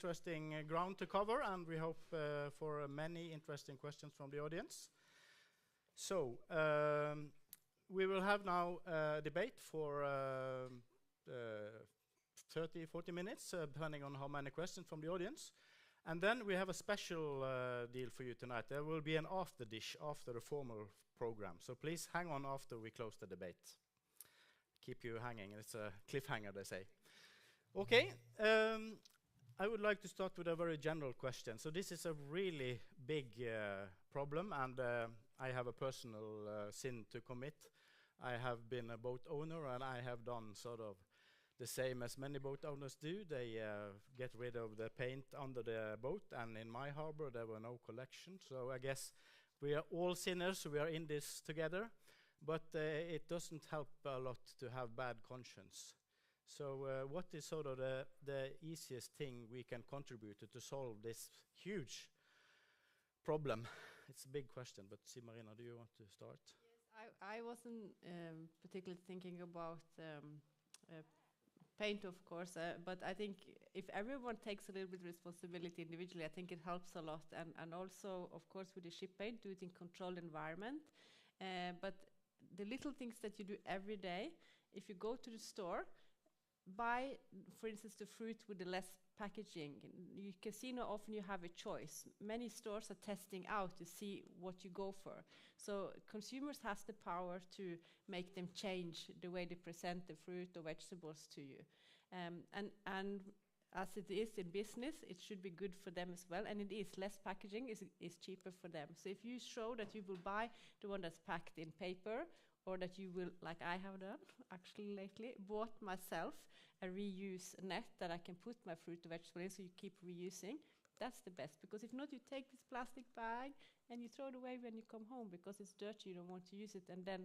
interesting ground to cover, and we hope for many interesting questions from the audience. So, we will have now a debate for 30-40 minutes, depending on how many questions from the audience. And then we have a special deal for you tonight. There will be an after dish after the formal program. So please hang on after we close the debate. Keep you hanging. It's a cliffhanger, they say. Okay. I would like to start with a very general question. So this is a really big problem, and I have a personal sin to commit. I have been a boat owner, and I have done sort of the same as many boat owners do. They get rid of the paint under the boat, and in my harbor there were no collections. So I guess we are all sinners, we are in this together, but it doesn't help a lot to have bad conscience. So what is sort of the easiest thing we can contribute to solve this huge problem? It's a big question, but Siv Marina, do you want to start? Yes, I wasn't particularly thinking about paint, of course, but I think if everyone takes a little bit of responsibility individually, I think it helps a lot. And also, of course, with the ship paint, do it in controlled environment. But the little things that you do every day, if you go to the store, buy, for instance, the fruit with the less packaging. You can see how often you have a choice. Many stores are testing out to see what you go for. So consumers has the power to make them change the way they present the fruit or vegetables to you. And as it is in business, it should be good for them as well. And it is. Less packaging is cheaper for them. So if you show that you will buy the one that's packed in paper, or that you will, like I have done, actually lately, bought myself a reuse net that I can put my fruit or vegetable in, so you keep reusing. That's the best, because if not, you take this plastic bag and you throw it away when you come home because it's dirty, you don't want to use it, and then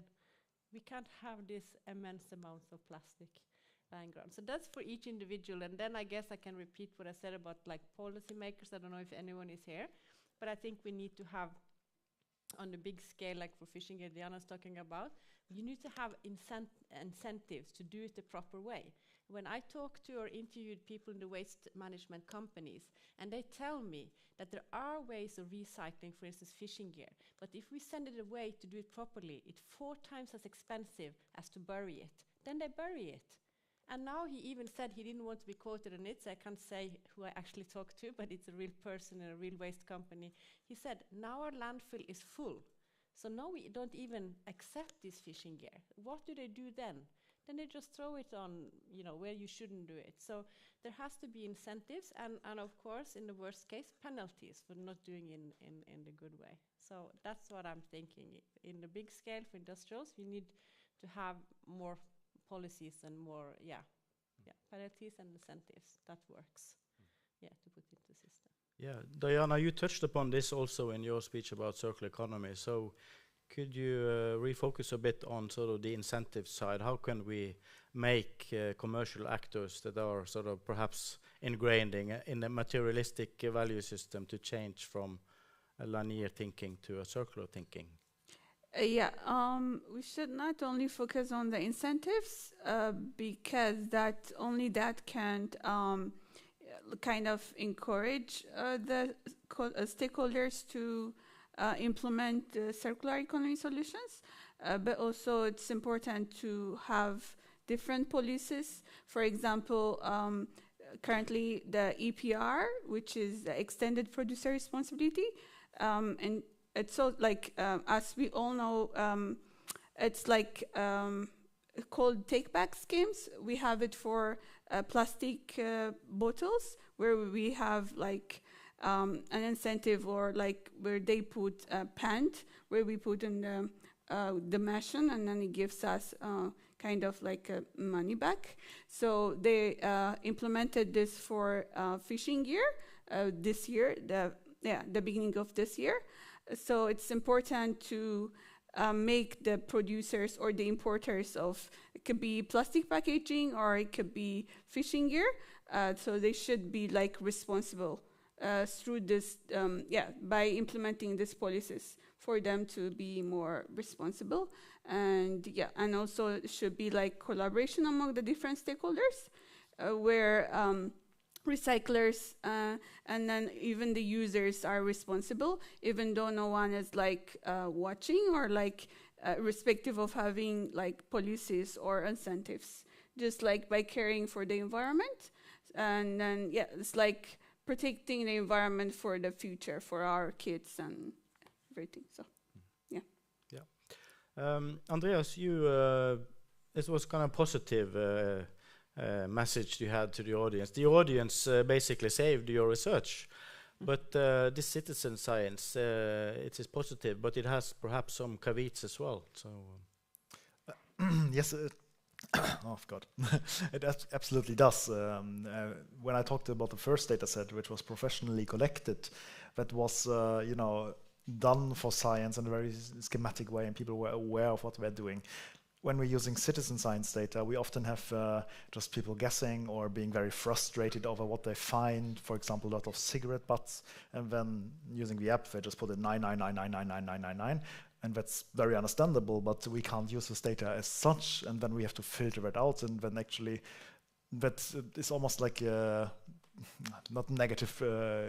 we can't have this immense amounts of plastic lying around. So that's for each individual, and then I guess I can repeat what I said about like policymakers. I don't know if anyone is here, but I think we need to have, on the big scale, like for fishing, Diana's talking about, you need to have incentives to do it the proper way. When I talk to or interviewed people in the waste management companies, and they tell me that there are ways of recycling, for instance, fishing gear, but if we send it away to do it properly, it's 4 times as expensive as to bury it. Then they bury it. And now he even said he didn't want to be quoted on it, so I can't say who I actually talked to, but it's a real person in a real waste company. He said, now our landfill is full, so now we don't even accept this fishing gear. What do they do then? Then they just throw it on, you know, where you shouldn't do it. So there has to be incentives, and of course, in the worst case, penalties for not doing in the good way. So that's what I'm thinking. In the big scale for industrials, we need to have more policies and more, penalties and incentives. That works, to put into the system. Yeah, Diana, you touched upon this also in your speech about circular economy. So could you refocus a bit on sort of the incentive side? How can we make commercial actors that are sort of perhaps ingrained in a materialistic value system to change from a linear thinking to a circular thinking? We should not only focus on the incentives because that can kind of encourage the stakeholders to implement circular economy solutions, but also it's important to have different policies. For example, currently the EPR, which is the extended producer responsibility, and it's so like, as we all know, it's like called take-back schemes. We have it for plastic bottles, where we have like an incentive, or like where they put pant, where we put in the machine, and then it gives us kind of like money back. So they implemented this for fishing gear this year, the beginning of this year. So it's important to make the producers or the importers of, it could be plastic packaging or it could be fishing gear, so they should be like responsible through this, by implementing these policies for them to be more responsible. And also it should be like collaboration among the different stakeholders, where recyclers, and then even the users are responsible, even though no one is like watching or like irrespective of having like policies or incentives, just like by caring for the environment. And then, yeah, it's like protecting the environment for the future, for our kids and everything. So, yeah. Yeah. Andreas, you, it was kind of positive message you had to the audience. The audience basically saved your research. But this citizen science, it is positive, but it has perhaps some caveats as well. So, yes, oh God, it absolutely does. When I talked about the first data set, which was professionally collected, that was, you know, done for science in a very schematic way, and people were aware of what we're doing. When we're using citizen science data, we often have just people guessing or being very frustrated over what they find. For example, a lot of cigarette butts, and then using the app, they just put in 999999999, and that's very understandable. But we can't use this data as such, and then we have to filter it out. And then actually, that is almost like not negative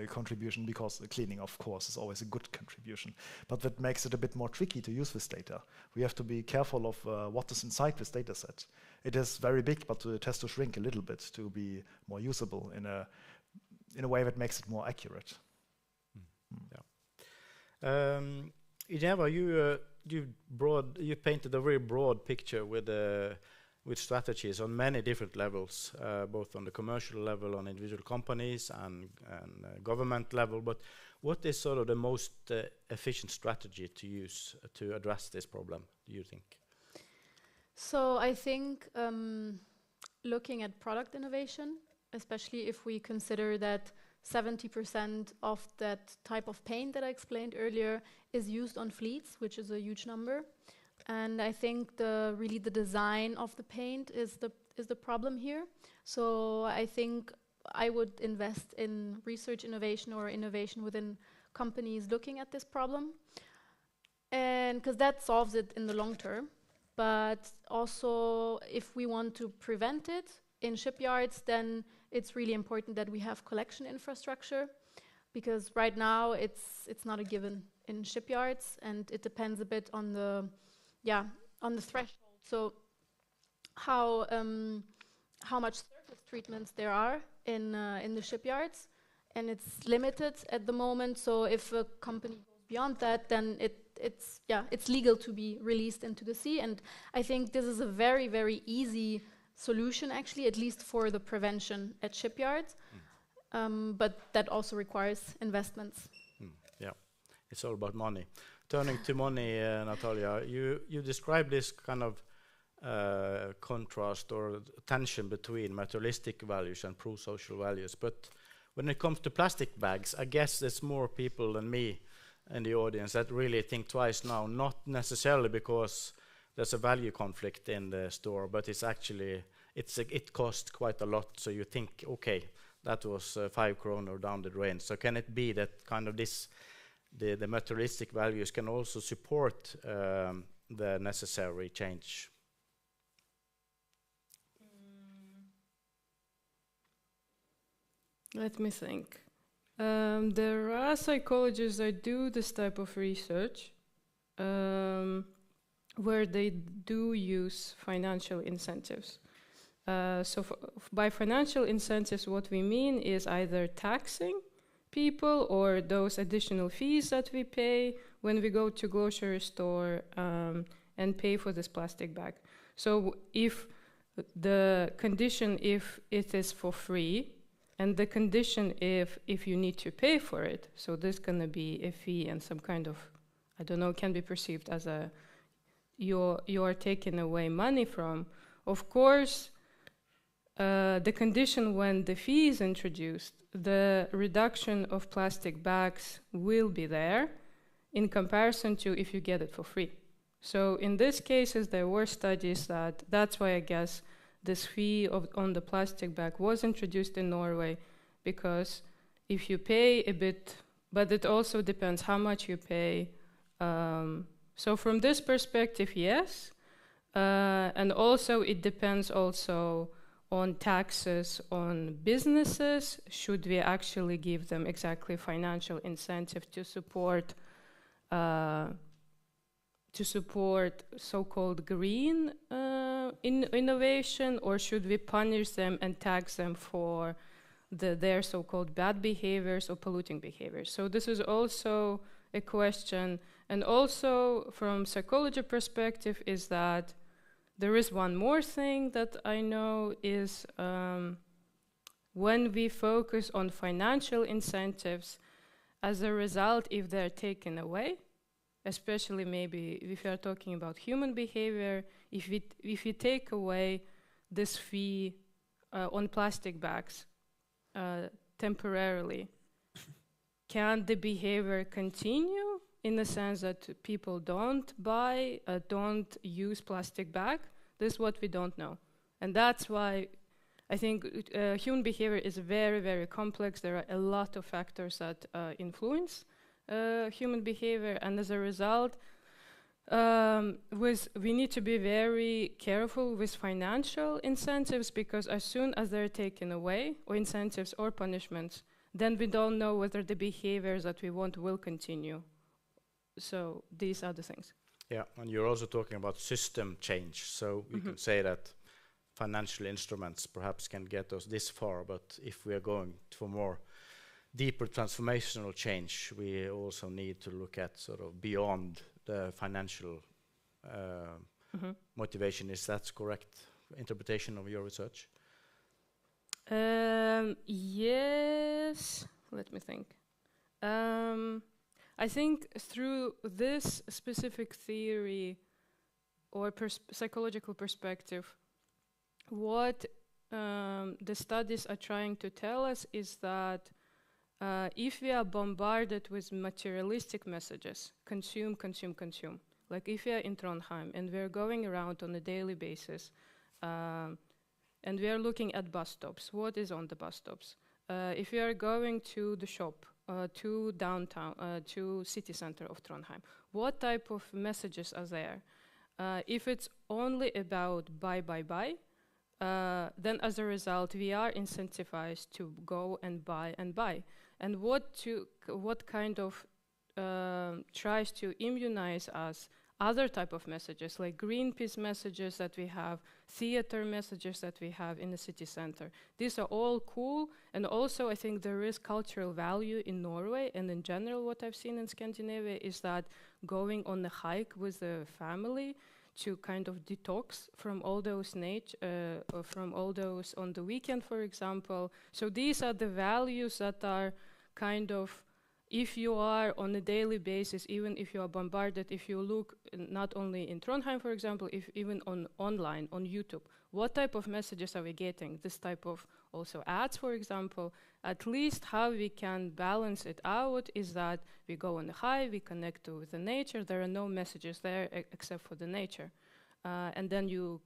contribution, because the cleaning, of course, is always a good contribution. But that makes it a bit more tricky to use this data. We have to be careful of what is inside this data set. It is very big, but it has to shrink a little bit to be more usable in a way that makes it more accurate. Yeah. Ijeva, you painted a very broad picture with strategies on many different levels, both on the commercial level, on individual companies, and government level. But what is sort of the most efficient strategy to use to address this problem, do you think? So I think looking at product innovation, especially if we consider that 70% of that type of paint that I explained earlier is used on fleets, which is a huge number. And I think really the design of the paint is the problem here. So I think I would invest in research innovation or innovation within companies looking at this problem, and because that solves it in the long term. But also, if we want to prevent it in shipyards, then it's really important that we have collection infrastructure, because right now it's not a given in shipyards, and it depends a bit on the threshold. So how much surface treatments there are in the shipyards, and it's limited at the moment. So if a company goes beyond that, then it's legal to be released into the sea. And I think this is a very, very easy solution, actually, at least for the prevention at shipyards. But that also requires investments. Yeah, it's all about money. Turning to money, Natalia, you describe this kind of contrast or tension between materialistic values and pro-social values. But when it comes to plastic bags, I guess there's more people than me in the audience that really think twice now, not necessarily because there's a value conflict in the store, but it's actually, it costs quite a lot. So you think, okay, that was 5 kroner down the drain. So can it be that kind of this, the materialistic values can also support the necessary change? Let me think. There are psychologists that do this type of research where they do use financial incentives. So by financial incentives, what we mean is either taxing people or those additional fees that we pay when we go to grocery store and pay for this plastic bag. So if the condition, if it is for free, and the condition if you need to pay for it, so this gonna be a fee and some kind of, I don't know, can be perceived as a, you are taking away money from. Of course, the condition when the fee is introduced, the reduction of plastic bags will be there in comparison to if you get it for free. So in these cases, there were studies that's why I guess this fee on the plastic bag was introduced in Norway, because if you pay a bit, but it also depends how much you pay. So from this perspective, yes. And also it depends also on taxes on businesses? Should we actually give them exactly financial incentive to support so-called green innovation, or should we punish them and tax them for their so-called bad behaviors or polluting behaviors? So this is also a question. And also from psychology perspective is that there is one more thing that I know is when we focus on financial incentives, as a result, if they're taken away, especially maybe if you are talking about human behavior, if we take away this fee on plastic bags temporarily, can the behavior continue in the sense that people don't buy, don't use plastic bag? This is what we don't know. And that's why I think human behavior is very, very complex. There are a lot of factors that influence human behavior, and as a result, we need to be very careful with financial incentives, because as soon as they're taken away, or incentives or punishments, then we don't know whether the behaviors that we want will continue. So these are the things. Yeah, and you're also talking about system change, so we can say that financial instruments perhaps can get us this far, but if we are going for more deeper transformational change, we also need to look at sort of beyond the financial motivation. Is that correct interpretation of your research? Yes, let me think. I think through this specific theory or psychological perspective, what the studies are trying to tell us is that if we are bombarded with materialistic messages, consume, consume, consume, like if we are in Trondheim and we're going around on a daily basis and we are looking at bus stops, what is on the bus stops? If we are going to the shop, to downtown, to city center of Trondheim, what type of messages are there? If it's only about buy, buy, buy, then as a result, we are incentivized to go and buy and buy. And what kind of tries to immunize us other type of messages, like Greenpeace messages that we have, theater messages that we have in the city center. These are all cool, and also I think there is cultural value in Norway, and in general what I've seen in Scandinavia is that going on a hike with the family to kind of detox from all those from all those on the weekend, for example. So these are the values that are kind of, if you are on a daily basis, even if you are bombarded, if you look not only in Trondheim, for example, if even online, on YouTube, what type of messages are we getting? This type of also ads, for example. At least how we can balance it out is that we go on the high, we connect with the nature, there are no messages there except for the nature. And then you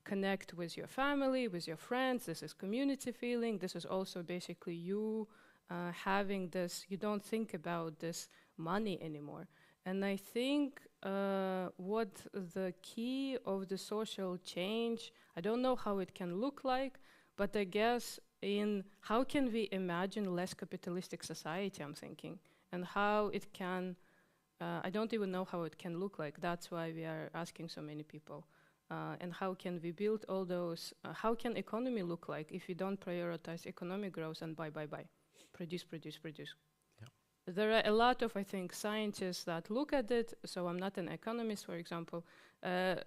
connect with your family, with your friends, this is community feeling, this is also basically you having this, you don't think about this money anymore. And I think what the key of the social change, I don't know how it can look like, but I guess in how can we imagine less capitalistic society, I'm thinking, and how it can, I don't even know how it can look like. That's why we are asking so many people. And how can we build all those, how can economy look like if we don't prioritize economic growth and buy, buy, buy? Produce, produce, produce. Yeah. There are a lot of, I think, scientists that look at it. So I'm not an economist, for example.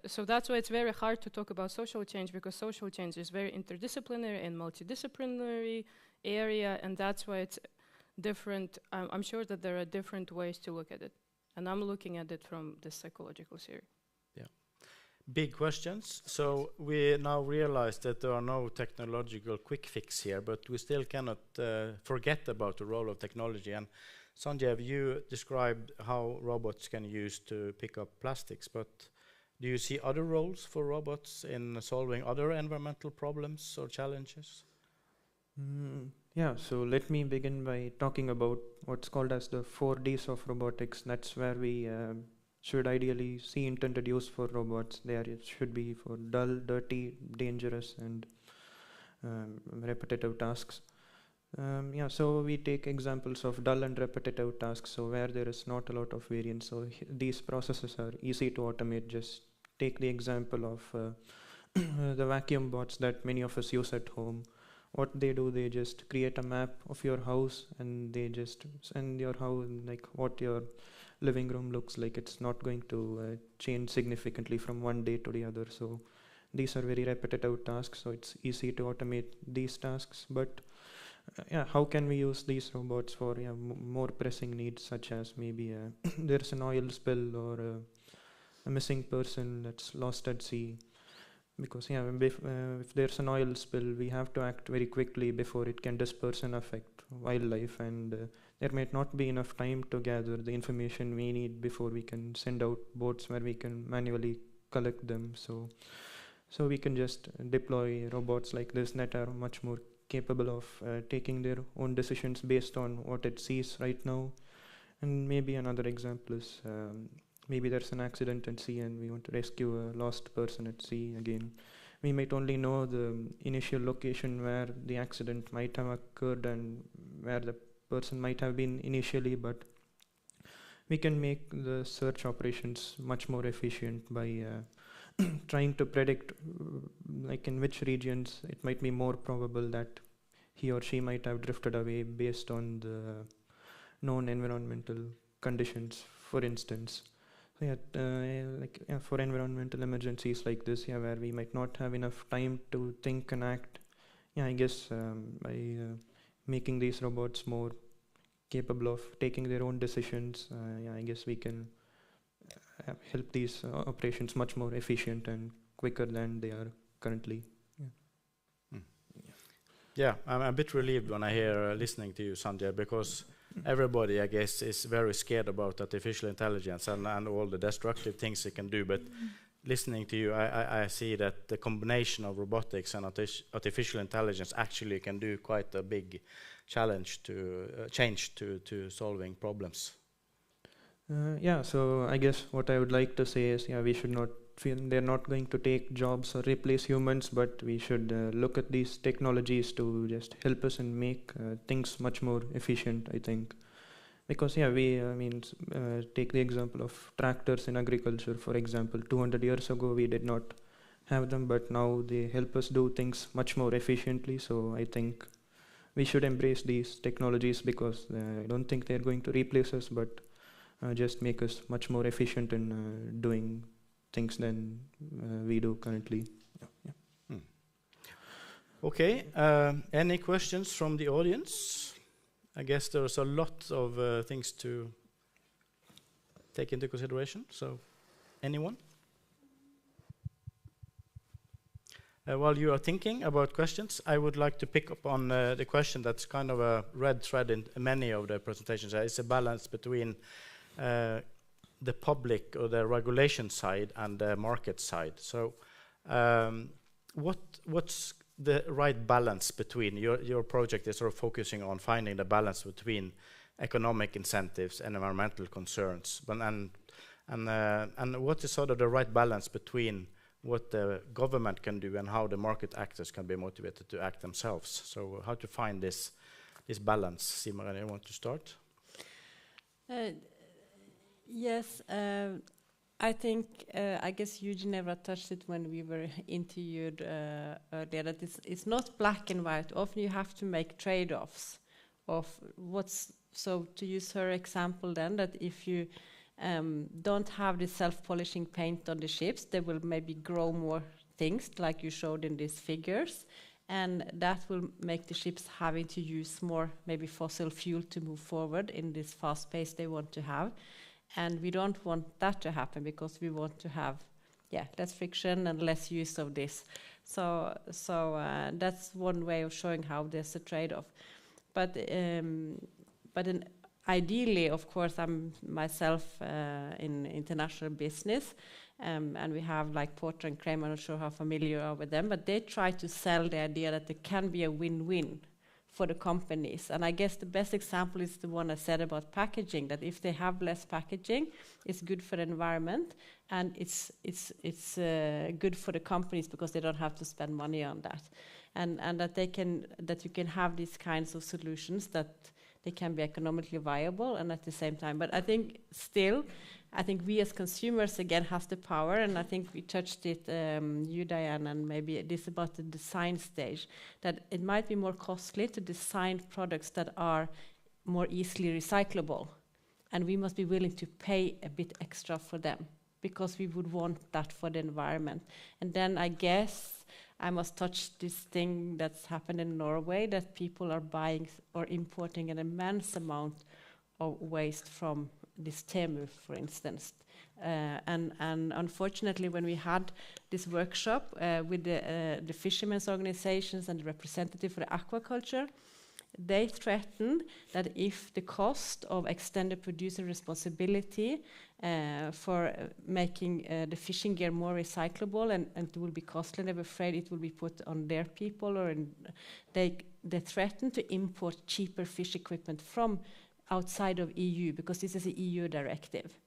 So that's why it's very hard to talk about social change, because social change is very interdisciplinary and multidisciplinary area, and that's why it's different. I'm sure that there are different ways to look at it, and I'm looking at it from the psychological theory. Yeah. Big questions. So we now realize that there are no technological quick fix here, but we still cannot forget about the role of technology. And Sanjeev, you described how robots can use to pick up plastics, but do you see other roles for robots in solving other environmental problems or challenges? Yeah, so let me begin by talking about what's called as the 4 Ds of robotics. That's where we should ideally see intended use for robots. There it should be for dull, dirty, dangerous, and repetitive tasks. So we take examples of dull and repetitive tasks, so where there is not a lot of variance. So these processes are easy to automate. Just take the example of the vacuum bots that many of us use at home. What they do, they just create a map of your house, and they just send your house, like what your living room looks like. It's not going to change significantly from one day to the other. So these are very repetitive tasks, so it's easy to automate these tasks. But how can we use these robots for more pressing needs, such as maybe there's an oil spill or a missing person that's lost at sea? Because if there's an oil spill, we have to act very quickly before it can disperse and affect wildlife, and there might not be enough time to gather the information we need before we can send out boats where we can manually collect them. So we can just deploy robots like this that are much more capable of taking their own decisions based on what it sees right now. And maybe another example is maybe there's an accident at sea and we want to rescue a lost person at sea. Again, we might only know the initial location where the accident might have occurred and where the person might have been initially, but we can make the search operations much more efficient by trying to predict like in which regions it might be more probable that he or she might have drifted away based on the known environmental conditions, for instance. So for environmental emergencies like this, where we might not have enough time to think and act, I guess by making these robots more capable of taking their own decisions, I guess we can help these operations much more efficient and quicker than they are currently. Yeah, I'm a bit relieved when I hear listening to you, Sanjay, because everybody, I guess, is very scared about artificial intelligence and all the destructive things it can do. But listening to you, I see that the combination of robotics and artificial intelligence actually can do quite a big change to solving problems. So I guess what I would like to say is, we should not feel they're not going to take jobs or replace humans, but we should look at these technologies to just help us and make things much more efficient, I think. Because take the example of tractors in agriculture, for example. 200 years ago we did not have them, but now they help us do things much more efficiently. So I think we should embrace these technologies, because I don't think they're going to replace us, but just make us much more efficient in doing things than we do currently. Okay, any questions from the audience? I guess there's a lot of things to take into consideration, so anyone? While you are thinking about questions, I would like to pick up on the question that's kind of a red thread in many of the presentations. It's a balance between the public or the regulation side and the market side. So what's the right balance between your project is sort of focusing on finding the balance between economic incentives and environmental concerns, and what is sort of the right balance between what the government can do and how the market actors can be motivated to act themselves? So how to find this balance? Siv Marina, you want to start? Yes, I think, I guess Eugene never touched it when we were interviewed earlier, that it's not black and white. Often you have to make trade-offs of so to use her example then, that if you don't have the self-polishing paint on the ships, they will maybe grow more things, like you showed in these figures, and that will make the ships having to use more maybe fossil fuel to move forward in this fast pace they want to have. And we don't want that to happen, because we want to have less friction and less use of this. So that's one way of showing how there's a trade-off. But ideally, of course, I'm myself in international business, and we have like Porter and Kramer. I'm not sure how familiar you are with them, but they try to sell the idea that there can be a win-win for the companies. And I guess the best example is the one I said about packaging, that if they have less packaging, it's good for the environment, and it's good for the companies because they don't have to spend money on that. and that you can have these kinds of solutions that they can be economically viable and at the same time. But I think we as consumers again have the power, and I think we touched it, you Diane, and maybe it is about the design stage, that it might be more costly to design products that are more easily recyclable, and we must be willing to pay a bit extra for them because we would want that for the environment. And then I guess I must touch this thing that's happened in Norway, that people are buying or importing an immense amount of waste from this Temu, for instance. And unfortunately, when we had this workshop with the fishermen's organizations and the representative for the aquaculture, they threatened that if the cost of extended producer responsibility for making the fishing gear more recyclable and it will be costly, they were afraid it will be put on their people, or they threatened to import cheaper fish equipment from outside of EU, because this is an EU directive.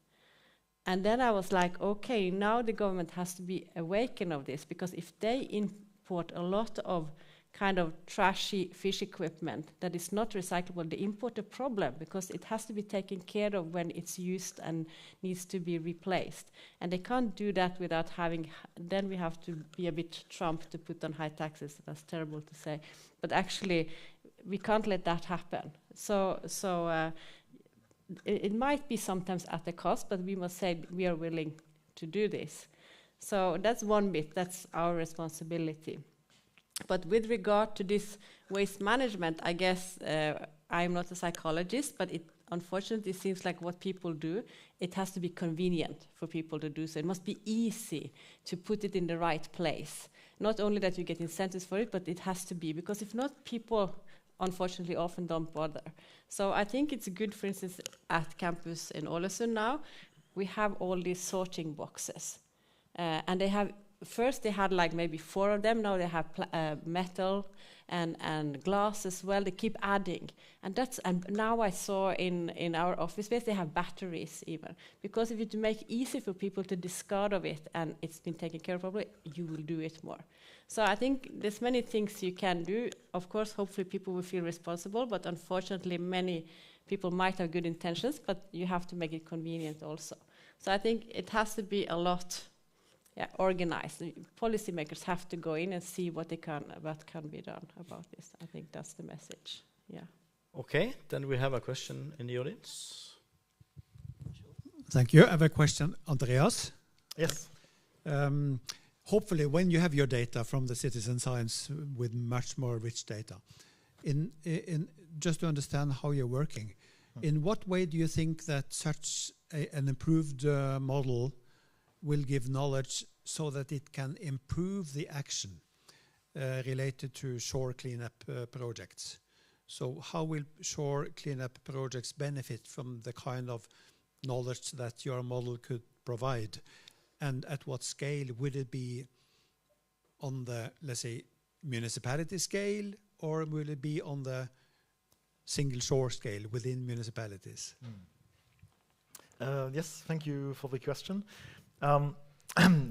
And then I was like, okay, now the government has to be awakened of this, because if they import a lot of kind of trashy fish equipment that is not recyclable, they import a problem, because it has to be taken care of when it's used and needs to be replaced. And they can't do that without having, then we have to be a bit Trump to put on high taxes. That's terrible to say. But actually, we can't let that happen. So it might be sometimes at a cost, but we must say we are willing to do this. So that's one bit, that's our responsibility. But with regard to this waste management, I guess I'm not a psychologist, but it unfortunately seems like what people do, it has to be convenient for people to do so. It must be easy to put it in the right place. Not only that you get incentives for it, but it has to be, because if not, people unfortunately often don't bother. So I think it's good, for instance, at campus in Ålesund now, we have all these sorting boxes. And they have, first they had like maybe 4 of them, now they have metal and glass as well. They keep adding. And now I saw in our office space, they have batteries even. Because if you make it easy for people to discard of it and it's been taken care of properly, you will do it more. So I think there's many things you can do. Of course, hopefully people will feel responsible, but unfortunately many people might have good intentions, but you have to make it convenient also. So I think it has to be a lot organized. Policymakers have to go in and see what can be done about this. I think that's the message. Yeah. Okay, then we have a question in the audience. Thank you. I have a question, Andreas. Yes. Hopefully, when you have your data from the citizen science with much more rich data, in just to understand how you're working, in what way do you think that such an improved model will give knowledge so that it can improve the action related to shore cleanup projects? So how will shore cleanup projects benefit from the kind of knowledge that your model could provide? And at what scale? Would it be on the, let's say, municipality scale, or will it be on the single shore scale within municipalities? Yes, thank you for the question.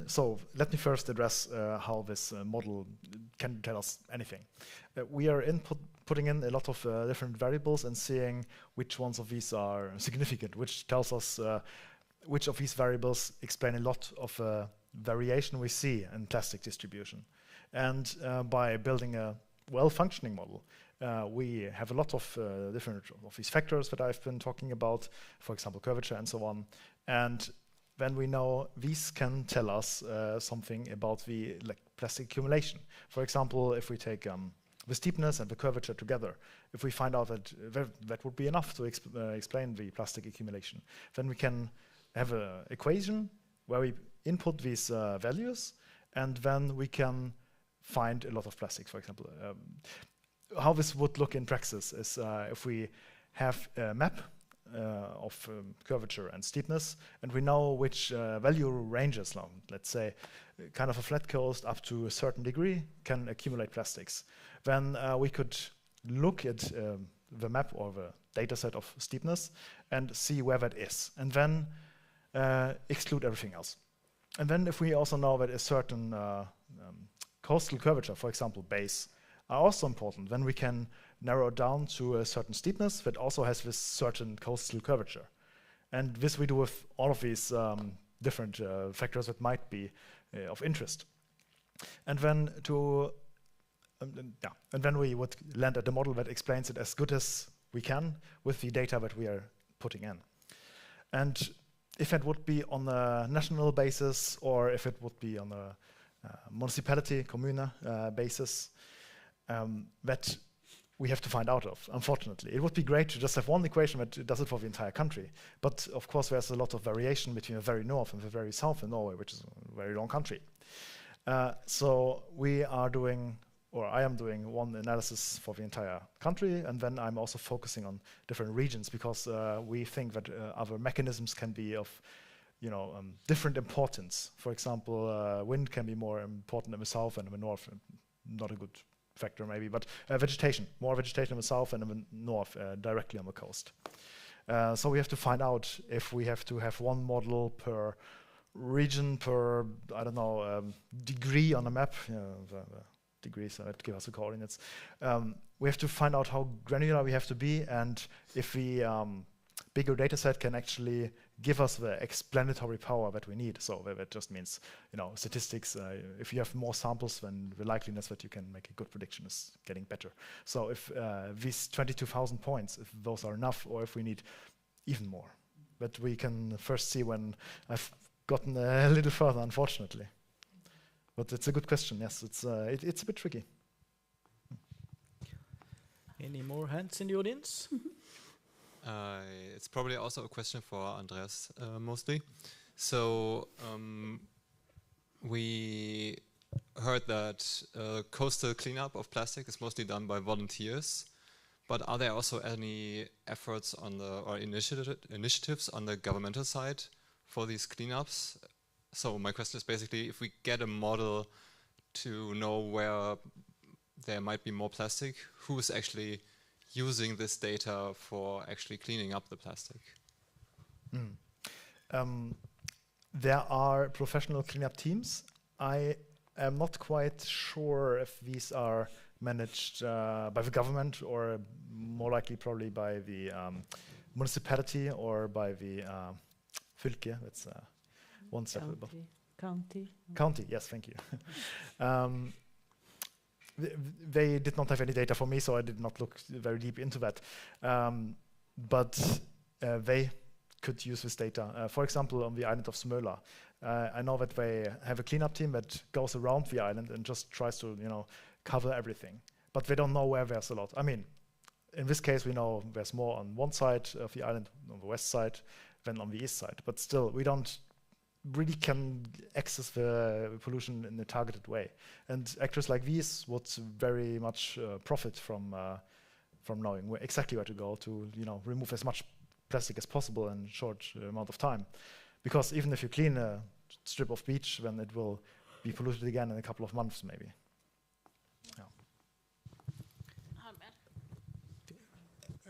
So let me first address how this model can tell us anything. We are putting in a lot of different variables and seeing which ones of these are significant, which tells us which of these variables explain a lot of variation we see in plastic distribution. And by building a well-functioning model, we have a lot of different of these factors that I've been talking about, for example, curvature and so on. And then we know these can tell us something about the plastic accumulation. For example, if we take the steepness and the curvature together, if we find out that that would be enough to explain the plastic accumulation, then we can have an equation where we input these values, and then we can find a lot of plastics, for example. How this would look in practice is if we have a map of curvature and steepness, and we know which value ranges now. Let's say kind of a flat coast up to a certain degree can accumulate plastics. Then we could look at the map or the data set of steepness and see where that is, and then exclude everything else. And then if we also know that a certain coastal curvature, for example, base, are also important when we can narrow it down to a certain steepness that also has this certain coastal curvature. And this we do with all of these different factors that might be of interest. And then we would land at a model that explains it as good as we can with the data that we are putting in. And if it would be on a national basis or if it would be on a municipality, commune basis, that we have to find out of, unfortunately. It would be great to just have one equation that does it for the entire country. But of course, there's a lot of variation between the very north and the very south in Norway, which is a very long country. So we are doing, or I am doing, one analysis for the entire country, and then I'm also focusing on different regions because we think that other mechanisms can be of different importance. For example, wind can be more important in the south and in the north. Not a good factor maybe, but vegetation, more vegetation in the south and in the north, directly on the coast. So we have to find out if we have to have one model per region, per, I don't know, degree on a map, the degrees that give us the coordinates. We have to find out how granular we have to be and if the bigger data set can actually give us the explanatory power that we need. So that just means, statistics. If you have more samples, then the likeliness that you can make a good prediction is getting better. So if these 22,000 points, if those are enough, or if we need even more, that we can first see when I've gotten a little further, unfortunately. But it's a good question. Yes, it's a bit tricky. Any more hands in the audience? It's probably also a question for Andreas, mostly. So we heard that coastal cleanup of plastic is mostly done by volunteers, but are there also any efforts on or initiatives on the governmental side for these cleanups? So my question is basically, if we get a model to know where there might be more plastic, who is actually using this data for actually cleaning up the plastic? There are professional cleanup teams. I am not quite sure if these are managed by the government or more likely probably by the municipality or by the fylke. That's one step above. County, yes, thank you. They did not have any data for me, so I did not look very deep into that. But they could use this data. For example, on the island of Smøla, I know that they have a cleanup team that goes around the island and just tries to, cover everything. But they don't know where there's a lot. I mean, in this case, we know there's more on one side of the island, on the west side, than on the east side. But still, we don't really can access the pollution in a targeted way. And actors like these would very much profit from knowing exactly where to go to, remove as much plastic as possible in a short amount of time. Because even if you clean a strip of beach, then it will be polluted again in a couple of months, maybe. Yeah.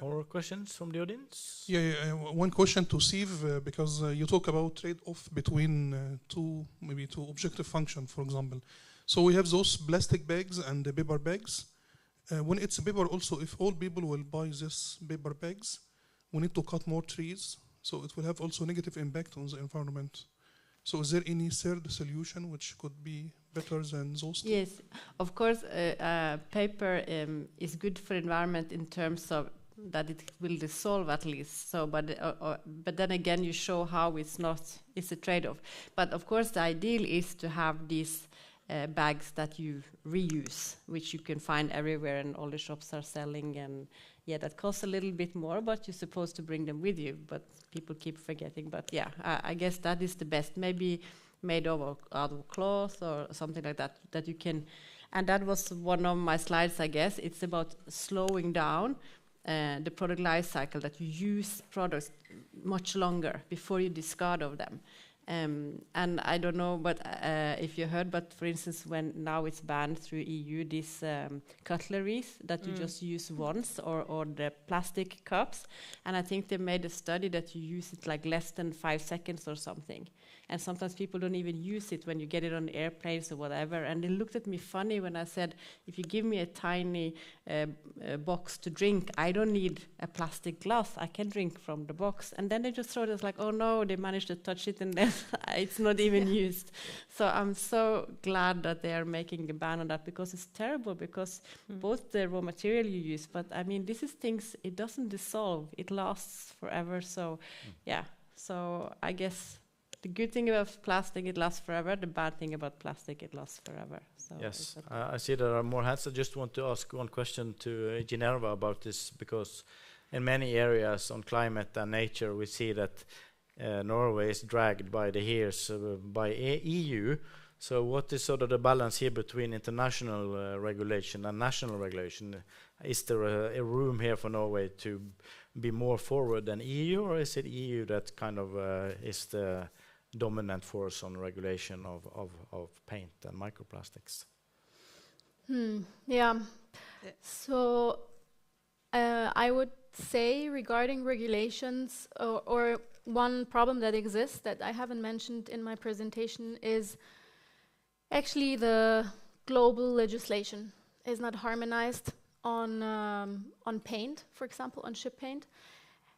More questions from the audience? Yeah, one question to Siv, because you talk about trade-off between two objective functions, for example. So we have those plastic bags and the paper bags. When it's paper also, if all people will buy this paper bags, we need to cut more trees, so it will have also negative impact on the environment. So is there any third solution which could be better than those two? Yes, of course, paper is good for environment in terms of that it will dissolve at least. So, but then again, you show how it's a trade-off. But of course, the ideal is to have these bags that you reuse, which you can find everywhere, and all the shops are selling. And yeah, that costs a little bit more, but you're supposed to bring them with you. But people keep forgetting. But yeah, I guess that is the best. Maybe made out of cloth or something like that. That you can, and that was one of my slides. I guess it's about slowing down the product life cycle, that you use products much longer before you discard of them. And I don't know, but if you heard, but for instance, when now it's banned through EU, these cutleries that you just use once, or the plastic cups, and I think they made a study that you use it like less than 5 seconds or something. And sometimes people don't even use it when you get it on airplanes or whatever. And they looked at me funny when I said, if you give me a tiny box to drink, I don't need a plastic glass. I can drink from the box. And then they just thought it's like, oh no, they managed to touch it and then it's not even used. So I'm so glad that they are making a ban on that, because it's terrible, because both the raw material you use, but I mean, this is things, it doesn't dissolve. It lasts forever. So yeah, so I guess the good thing about plastic, it lasts forever. The bad thing about plastic, it lasts forever. So yes, I see there are more hands. I just want to ask one question to Ginevra about this, because in many areas on climate and nature, we see that Norway is dragged by the ears by EU. So what is sort of the balance here between international regulation and national regulation? Is there a room here for Norway to be more forward than EU, or is it EU that kind of is the dominant force on regulation of paint and microplastics? Yeah. So I would say regarding regulations, or one problem that exists that I haven't mentioned in my presentation is actually the global legislation is not harmonized on paint, for example, on ship paint.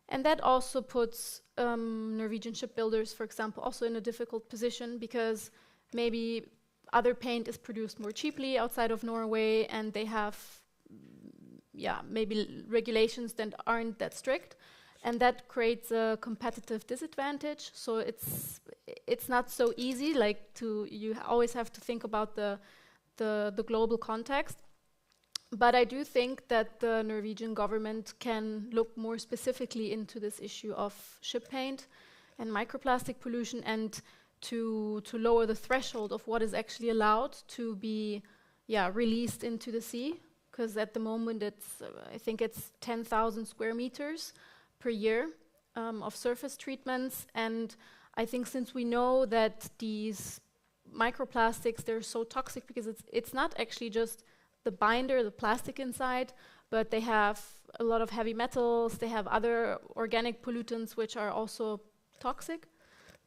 And that also puts Norwegian shipbuilders, for example, also in a difficult position, because maybe other paint is produced more cheaply outside of Norway, and they have, maybe regulations that aren't that strict, and that creates a competitive disadvantage. So it's not so easy. You always have to think about the global context. But I do think that the Norwegian government can look more specifically into this issue of ship paint and microplastic pollution, and to lower the threshold of what is actually allowed to be released into the sea. Because at the moment I think it's 10,000 square meters per year of surface treatments. And I think since we know that these microplastics, they're so toxic, because it's not actually just the binder, the plastic inside, but they have a lot of heavy metals, they have other organic pollutants which are also toxic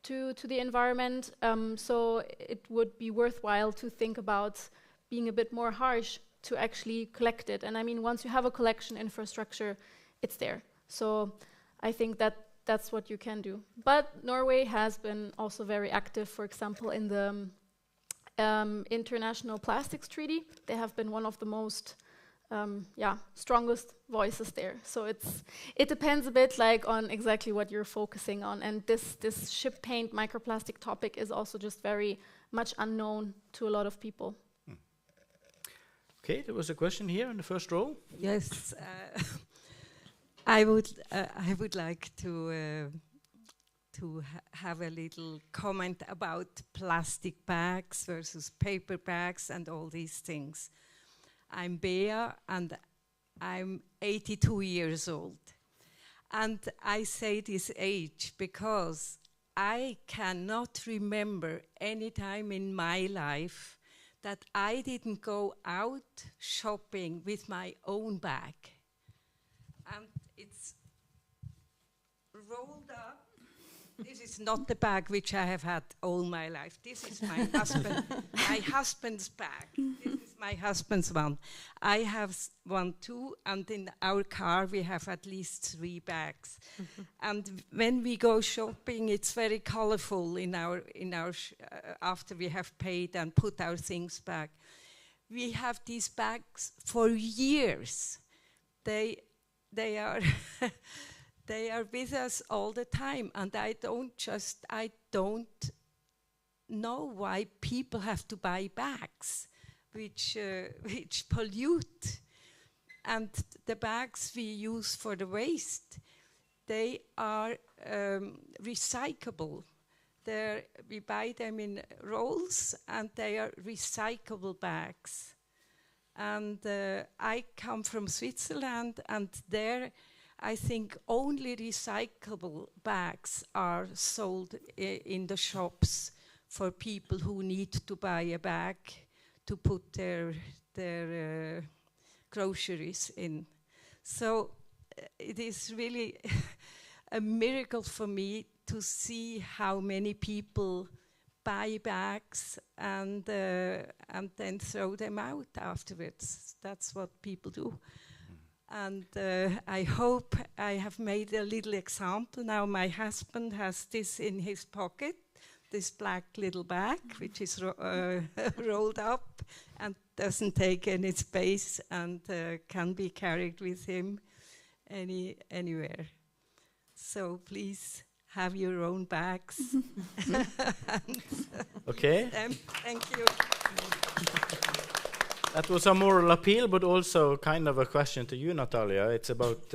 to the environment. So it would be worthwhile to think about being a bit more harsh to actually collect it. And I mean, once you have a collection infrastructure, it's there. So I think that's what you can do. But Norway has been also very active, for example, in the International Plastics Treaty. They have been one of the most strongest voices there. So it depends a bit on exactly what you're focusing on. And this ship paint microplastic topic is also just very much unknown to a lot of people. Okay, there was a question here in the first row. Yes, I would like to have a little comment about plastic bags versus paper bags and all these things. I'm Bea and I'm 82 years old. And I say this age because I cannot remember any time in my life that I didn't go out shopping with my own bag. And it's rolled up. This is not the bag which I have had all my life. This is my husband's bag. This is my husband's one. I have one too, and in our car we have at least 3 bags. And when we go shopping, it's very colorful in our after we have paid and put our things back. We have these bags for years. They are they are with us all the time, and I don't know why people have to buy bags which pollute. And the bags we use for the waste, they are recyclable. We buy them in rolls, and they are recyclable bags. And I come from Switzerland, and there I think only recyclable bags are sold in the shops for people who need to buy a bag to put their groceries in. So it is really a miracle for me to see how many people buy bags and then throw them out afterwards. That's what people do. And I hope I have made a little example. Now my husband has this in his pocket, this black little bag, which is rolled up and doesn't take any space and can be carried with him anywhere. So please have your own bags. Okay. Thank you. That was a moral appeal, but also kind of a question to you, Natalia. It's about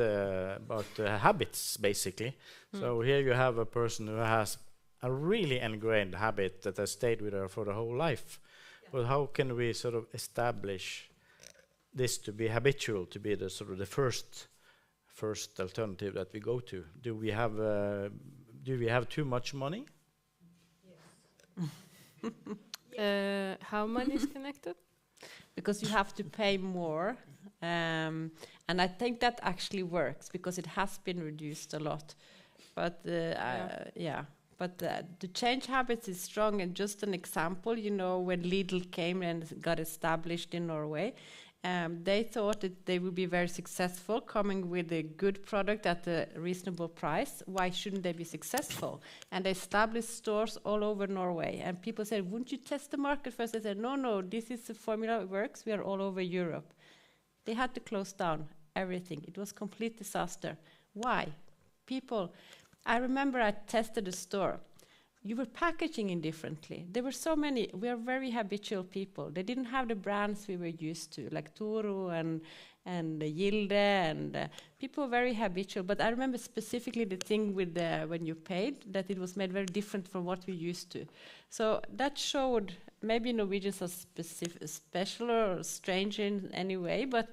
habits, basically. So here you have a person who has a really ingrained habit that has stayed with her for the whole life. Yeah. But how can we sort of establish this to be habitual, to be the sort of the first alternative that we go to? Do we have too much money? Yes. How money is connected? Because you have to pay more, and I think that actually works because it has been reduced a lot. But But the change habits is strong, and just an example, you know, when Lidl came and got established in Norway, they thought that they would be very successful coming with a good product at a reasonable price. Why shouldn't they be successful? And they established stores all over Norway. And people said, wouldn't you test the market first? They said, no, this is the formula, it works. We are all over Europe. They had to close down everything. It was a complete disaster. Why? People, I remember I tested a store. You were packaging indifferently. There were so many. We are very habitual people. They didn't have the brands we were used to, like Toro and Gilde, and people were very habitual. But I remember specifically the thing with when you paid, that it was made very different from what we used to. So that showed maybe Norwegians are special or strange in any way, but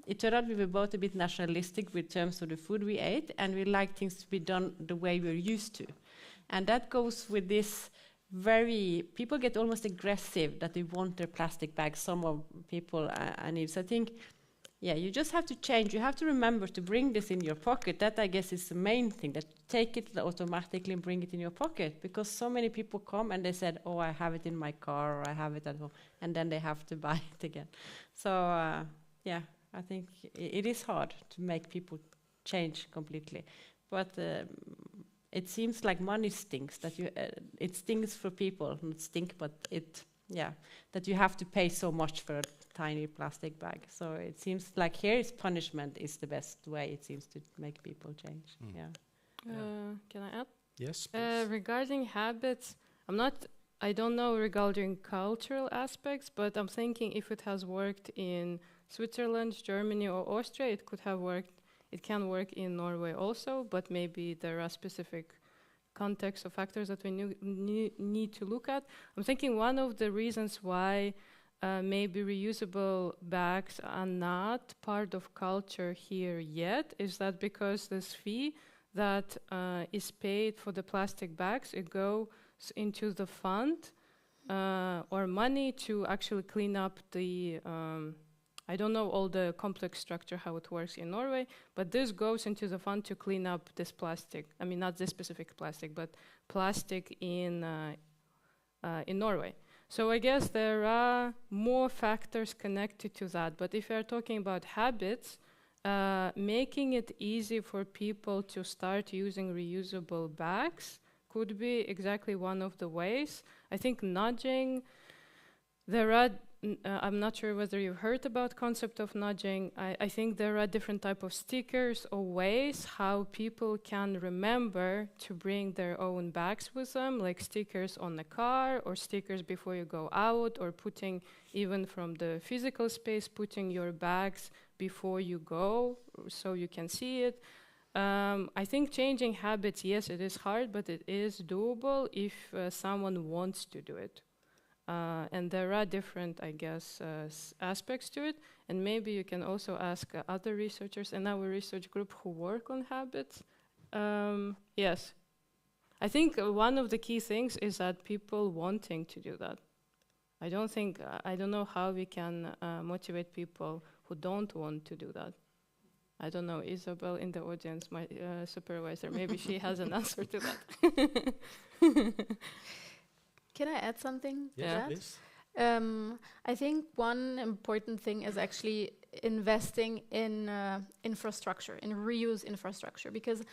it turned out we were both a bit nationalistic with terms of the food we ate, and we liked things to be done the way we're used to. And that goes with this people get almost aggressive that they want their plastic bags. Some of people need. So I think, you just have to change. You have to remember to bring this in your pocket. That, I guess, is the main thing, that take it automatically and bring it in your pocket. Because so many people come and they said, oh, I have it in my car, or I have it at home. And then they have to buy it again. So, I think it is hard to make people change completely. But it seems like money stinks, that it stings for people, not stink, but that you have to pay so much for a tiny plastic bag. So it seems like here is punishment is the best way, it seems, to make people change. Can I add? Yes, please. Regarding habits, I don't know regarding cultural aspects, but I'm thinking if it has worked in Switzerland, Germany, or Austria, it could have worked. It can work in Norway also, but maybe there are specific contexts or factors that we need to look at. I'm thinking one of the reasons why maybe reusable bags are not part of culture here yet is that because this fee that is paid for the plastic bags, it goes into the fund or money to actually clean up the I don't know all the complex structure, how it works in Norway, but this goes into the fund to clean up this plastic. I mean, not this specific plastic, but plastic in Norway. So I guess there are more factors connected to that. But if you're talking about habits, making it easy for people to start using reusable bags could be exactly one of the ways. I think nudging, I'm not sure whether you've heard about concept of nudging. I think there are different type of stickers or ways how people can remember to bring their own bags with them, like stickers on the car or stickers before you go out, or putting, even from the physical space, putting your bags before you go so you can see it. I think changing habits, yes, it is hard, but it is doable if someone wants to do it. And there are different, I guess, aspects to it. And maybe you can also ask other researchers in our research group who work on habits. Yes. I think one of the key things is that people wanting to do that. I don't know how we can motivate people who don't want to do that. I don't know, Isabel in the audience, my supervisor, maybe she has an answer to that. Can I add something to Yeah, that? please. I think one important thing is actually investing in infrastructure, in reuse infrastructure, because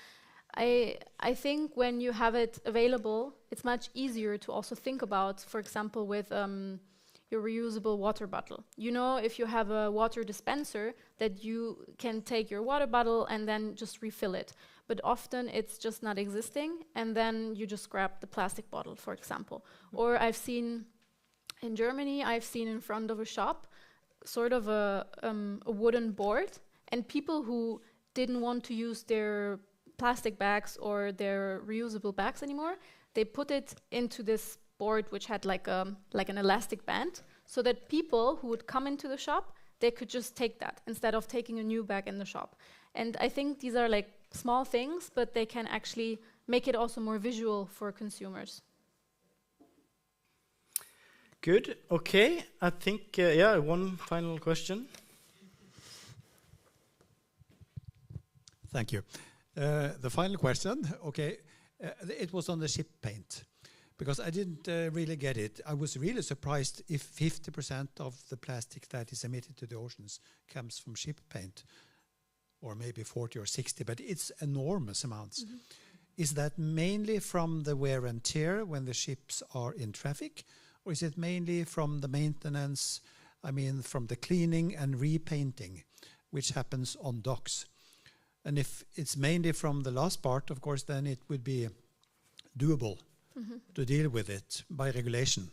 I think when you have it available, it's much easier to also think about, for example, with your reusable water bottle. You know, if you have a water dispenser, that you can take your water bottle and then just refill it. But often it's just not existing, and then you just grab the plastic bottle, for example. Or I've seen in Germany, I've seen in front of a shop sort of a wooden board, and people who didn't want to use their plastic bags or their reusable bags anymore, they put it into this board which had like an elastic band, so that people who would come into the shop, they could just take that instead of taking a new bag in the shop. And I think these are like small things, but they can actually make it also more visual for consumers. Good. Okay. I think, one final question. Thank you. The final question, okay, it was on the ship paint, because I didn't really get it. I was really surprised if 50% of the plastic that is emitted to the oceans comes from ship paint, or maybe 40 or 60, but it's enormous amounts. Mm-hmm. Is that mainly from the wear and tear when the ships are in traffic, or is it mainly from the maintenance, I mean from the cleaning and repainting, which happens on docks? And if it's mainly from the last part, of course, then it would be doable to deal with it by regulation,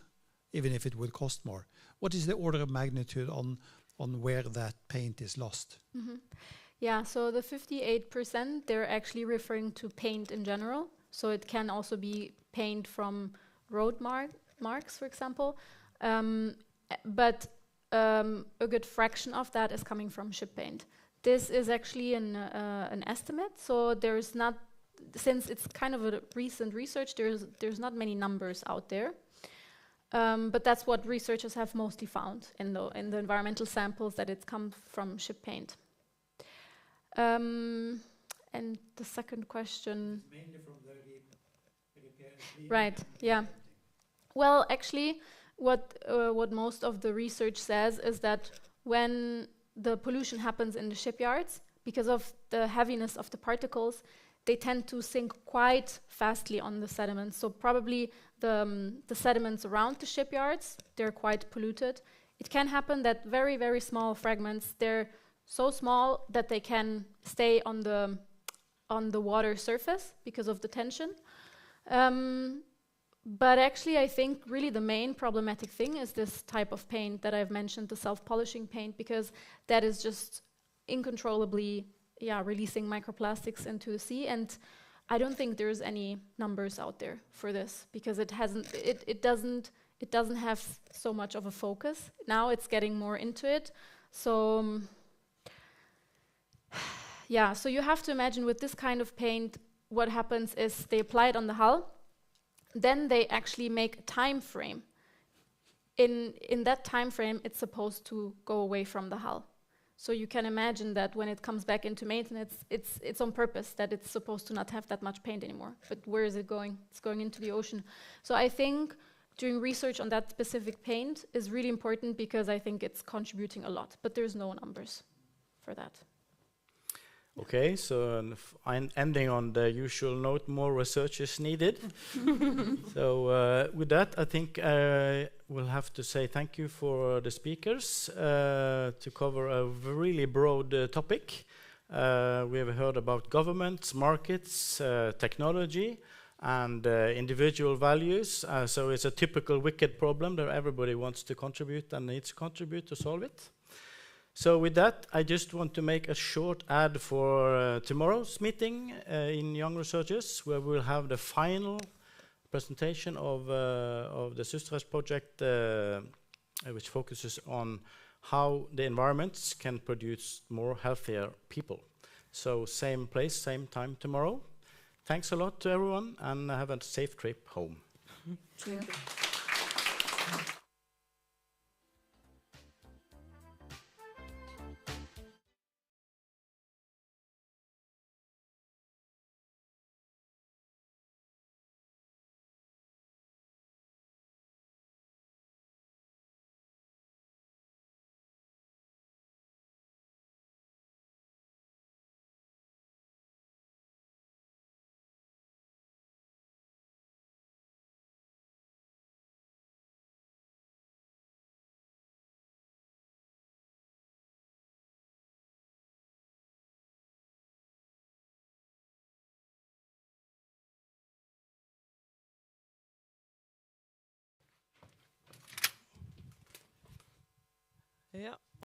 even if it would cost more. What is the order of magnitude on where that paint is lost? Yeah, so the 58%, they're actually referring to paint in general. So it can also be paint from road marks, for example. But a good fraction of that is coming from ship paint. This is actually an estimate, so there's not, since it's kind of a recent research, there's not many numbers out there. But that's what researchers have mostly found in the environmental samples, that it comes from ship paint. And the second question. It's mainly from the repair. Right. Yeah. Well, actually, what most of the research says is that when the pollution happens in the shipyards, because of the heaviness of the particles, they tend to sink quite fastly on the sediments. So probably the sediments around the shipyards, they're quite polluted. It can happen that very, very small fragments, they're so small that they can stay on the water surface because of the tension. But actually, I think really the main problematic thing is this type of paint that I've mentioned, the self-polishing paint, because that is just uncontrollably, releasing microplastics into the sea. And I don't think there's any numbers out there for this, because it doesn't have so much of a focus. Now it's getting more into it. So so you have to imagine with this kind of paint, what happens is they apply it on the hull. Then they actually make a time frame. In that time frame, it's supposed to go away from the hull. So you can imagine that when it comes back into maintenance, it's on purpose that it's supposed to not have that much paint anymore. But where is it going? It's going into the ocean. So I think doing research on that specific paint is really important, because I think it's contributing a lot. But there's no numbers for that. Okay, so I'm ending on the usual note, more research is needed. So with that, I think we'll have to say thank you for the speakers to cover a really broad topic. We have heard about governments, markets, technology, and individual values. So it's a typical wicked problem that everybody wants to contribute and needs to contribute to solve it. So with that, I just want to make a short ad for tomorrow's meeting in Young Researchers, where we'll have the final presentation of the Systres project, which focuses on how the environments can produce more healthier people. So same place, same time tomorrow. Thanks a lot to everyone, and have a safe trip home. Thank you. Ja.